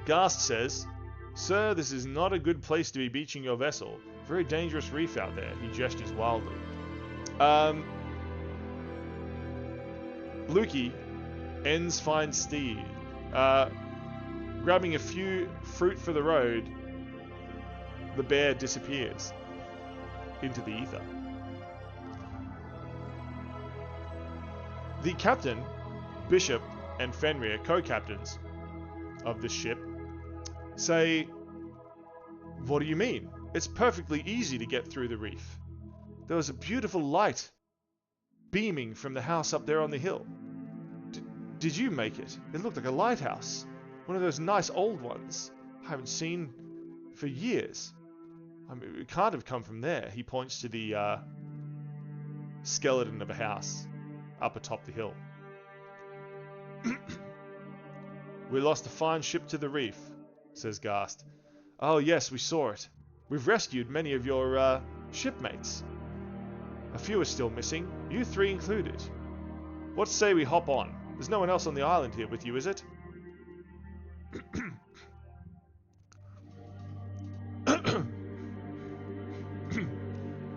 Ghast says, Sir, this is not a good place to be beaching your vessel. Very dangerous reef out there. He gestures wildly. Lukey ends fine steed. Grabbing a few fruit for the road, the bear disappears into the ether. The captain, Bishop, and Fenrir, co-captains of this ship, say, "What do you mean? It's perfectly easy to get through the reef. There was a beautiful light beaming from the house up there on the hill. Did you make it? It looked like a lighthouse. One of those nice old ones I haven't seen for years. I mean, it can't have come from there." He points to the skeleton of a house up atop the hill. "We lost a fine ship to the reef," says Gast. "Oh yes, we saw it. We've rescued many of your shipmates. A few are still missing, you three included. What say we hop on? There's no one else on the island here with you, is it?"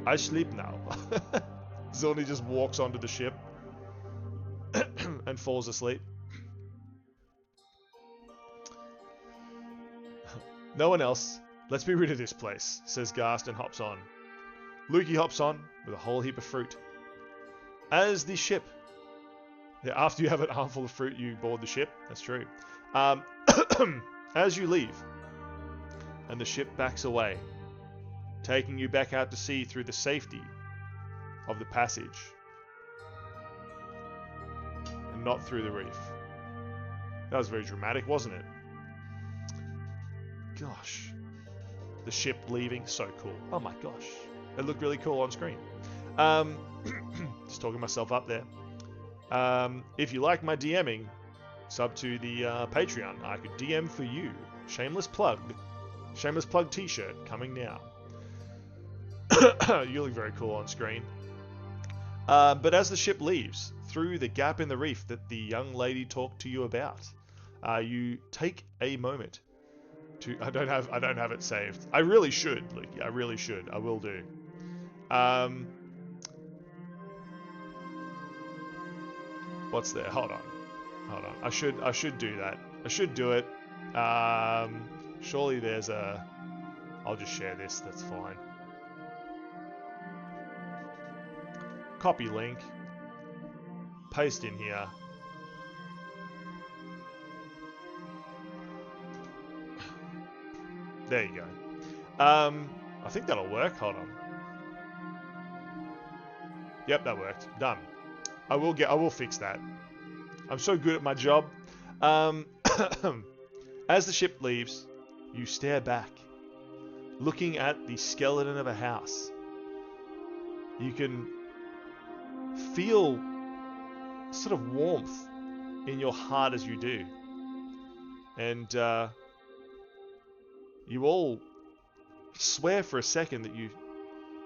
"I sleep now." Zilny just walks onto the ship and falls asleep. "No one else. Let's be rid of this place," says Gast and hops on. Lukey hops on with a whole heap of fruit. As the ship... Yeah, after you have an armful of fruit, you board the ship. That's true. As you leave, and the ship backs away, taking you back out to sea through the safety of the passage, and not through the reef. That was very dramatic, wasn't it? Gosh. The ship leaving, so cool. Oh my gosh. It looked really cool on screen. Just talking myself up there. If you like my DMing, sub to the Patreon. I could DM for you. Shameless plug. Shameless plug t-shirt coming now. You look very cool on screen. But as the ship leaves through the gap in the reef that the young lady talked to you about, you take a moment to... I don't have it saved. I really should, Luke. I really should. I will do. What's there? Hold on. I should do that. I should do it. Surely there's a... I'll just share this. That's fine. Copy link. Paste in here. There you go. I think that'll work. Hold on. Yep, that worked. Done. I will fix that. I'm so good at my job. As the ship leaves, you stare back, looking at the skeleton of a house. You can feel sort of warmth in your heart as you do. And you all swear for a second that you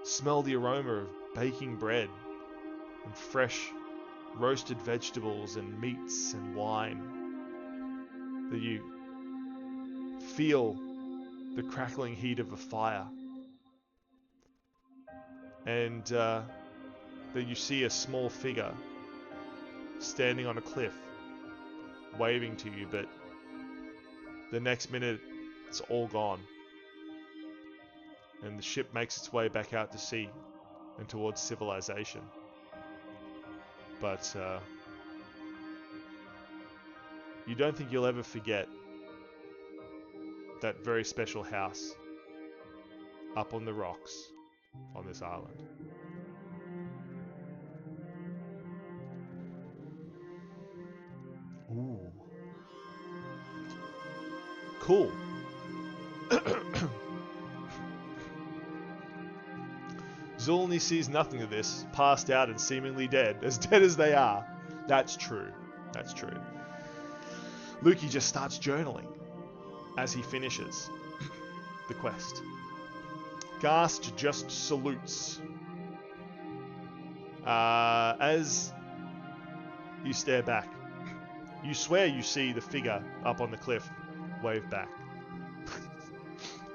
smell the aroma of baking bread and fresh roasted vegetables and meats and wine. That you feel the crackling heat of a fire. And that you see a small figure standing on a cliff waving to you, but the next minute it's all gone. And the ship makes its way back out to sea and towards civilization. But you don't think you'll ever forget that very special house up on the rocks on this island. Ooh. Cool. Zulny sees nothing of this, passed out and seemingly dead as they are. That's true. That's true. Lukey just starts journaling as he finishes the quest. Gast just salutes. As you stare back, you swear you see the figure up on the cliff wave back.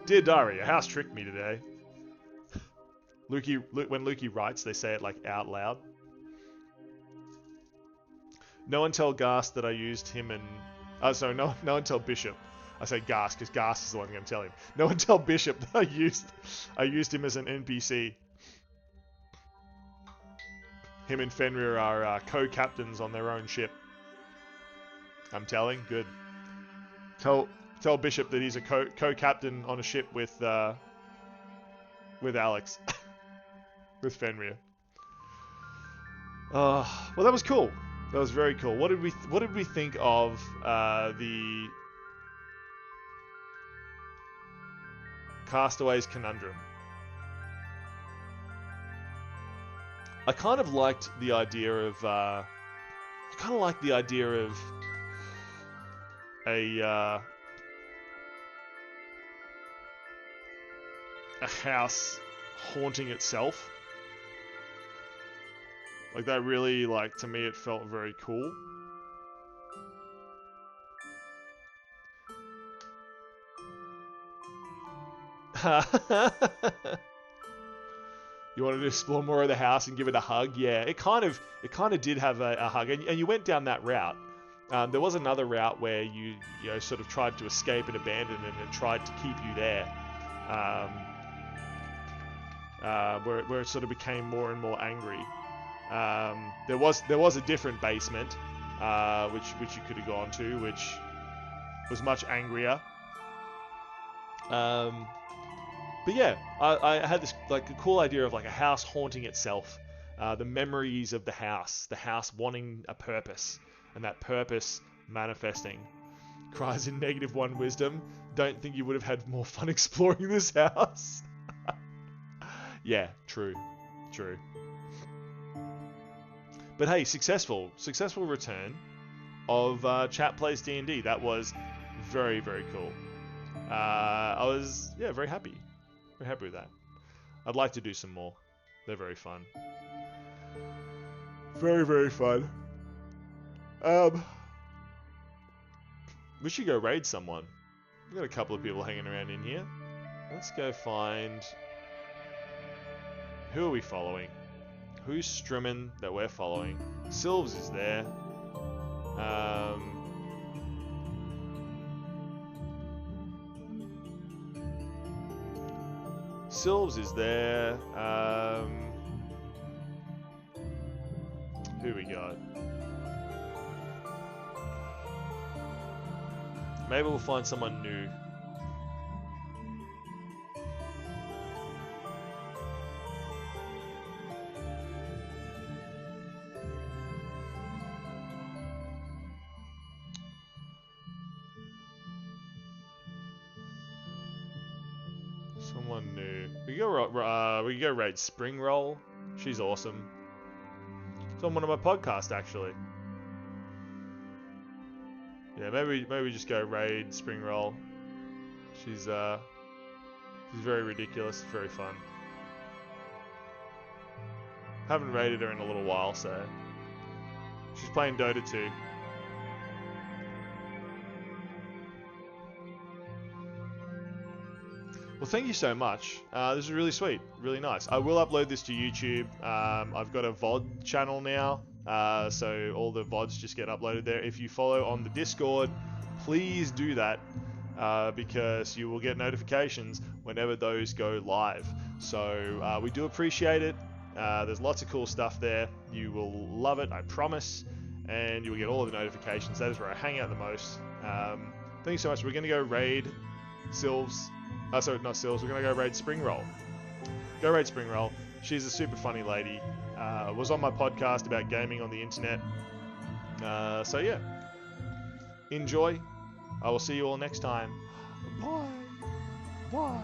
Dear Diary, a house tricked me today. When Lukey writes, they say it like out loud. No one tell Gas that I used him and... sorry, no one tell Bishop. I say Gas because Gas is the one I'm going to tell him. No one tell Bishop that I used him as an NPC. Him and Fenrir are co-captains on their own ship. I'm telling? Good. Tell Bishop that he's a co-captain on a ship with Alex. With Fenrir. Well, that was cool. That was very cool. What did we think of the Castaway's Conundrum? I kind of liked the idea of a house haunting itself. Like that really, like, to me it felt very cool. You wanted to explore more of the house and give it a hug? Yeah, it kind of did have a hug, and you went down that route. There was another route where you sort of tried to escape and abandon it and tried to keep you there, where it sort of became more and more angry. There was a different basement, which you could have gone to, which was much angrier. But yeah, I had this like a cool idea of like a house haunting itself, the memories of the house wanting a purpose, and that purpose manifesting. Cries in -1 wisdom. Don't think you would have had more fun exploring this house. Yeah, true. But hey, successful return of Chat Plays D&D. That was very, very cool. I was very happy with that. I'd like to do some more. They're very fun. Very, very fun. We should go raid someone. We've got a couple of people hanging around in here. Let's go find... Who are we following? Who's streaming that we're following? Sylves is there. Sylves is there. Who we got? Maybe we'll find someone new. Someone new. We can go raid Spring Roll. She's awesome. It's on one of my podcasts actually. Yeah, maybe we just go raid Spring Roll. She's very ridiculous, very fun. Haven't raided her in a little while, so she's playing Dota 2. Well, thank you so much. This is really sweet, really nice. I will upload this to YouTube. I've got a VOD channel now, so all the VODs just get uploaded there. If you follow on the Discord, please do that, because you will get notifications whenever those go live. So we do appreciate it. There's lots of cool stuff there. You will love it, I promise, and you will get all of the notifications. That is where I hang out the most. Thank you so much. We're going to go raid Sylves. Sorry, not Sylves. We're going to go raid Spring Roll. Go raid Spring Roll. She's a super funny lady. Was on my podcast about gaming on the internet. So yeah. Enjoy. I will see you all next time. Bye. Bye.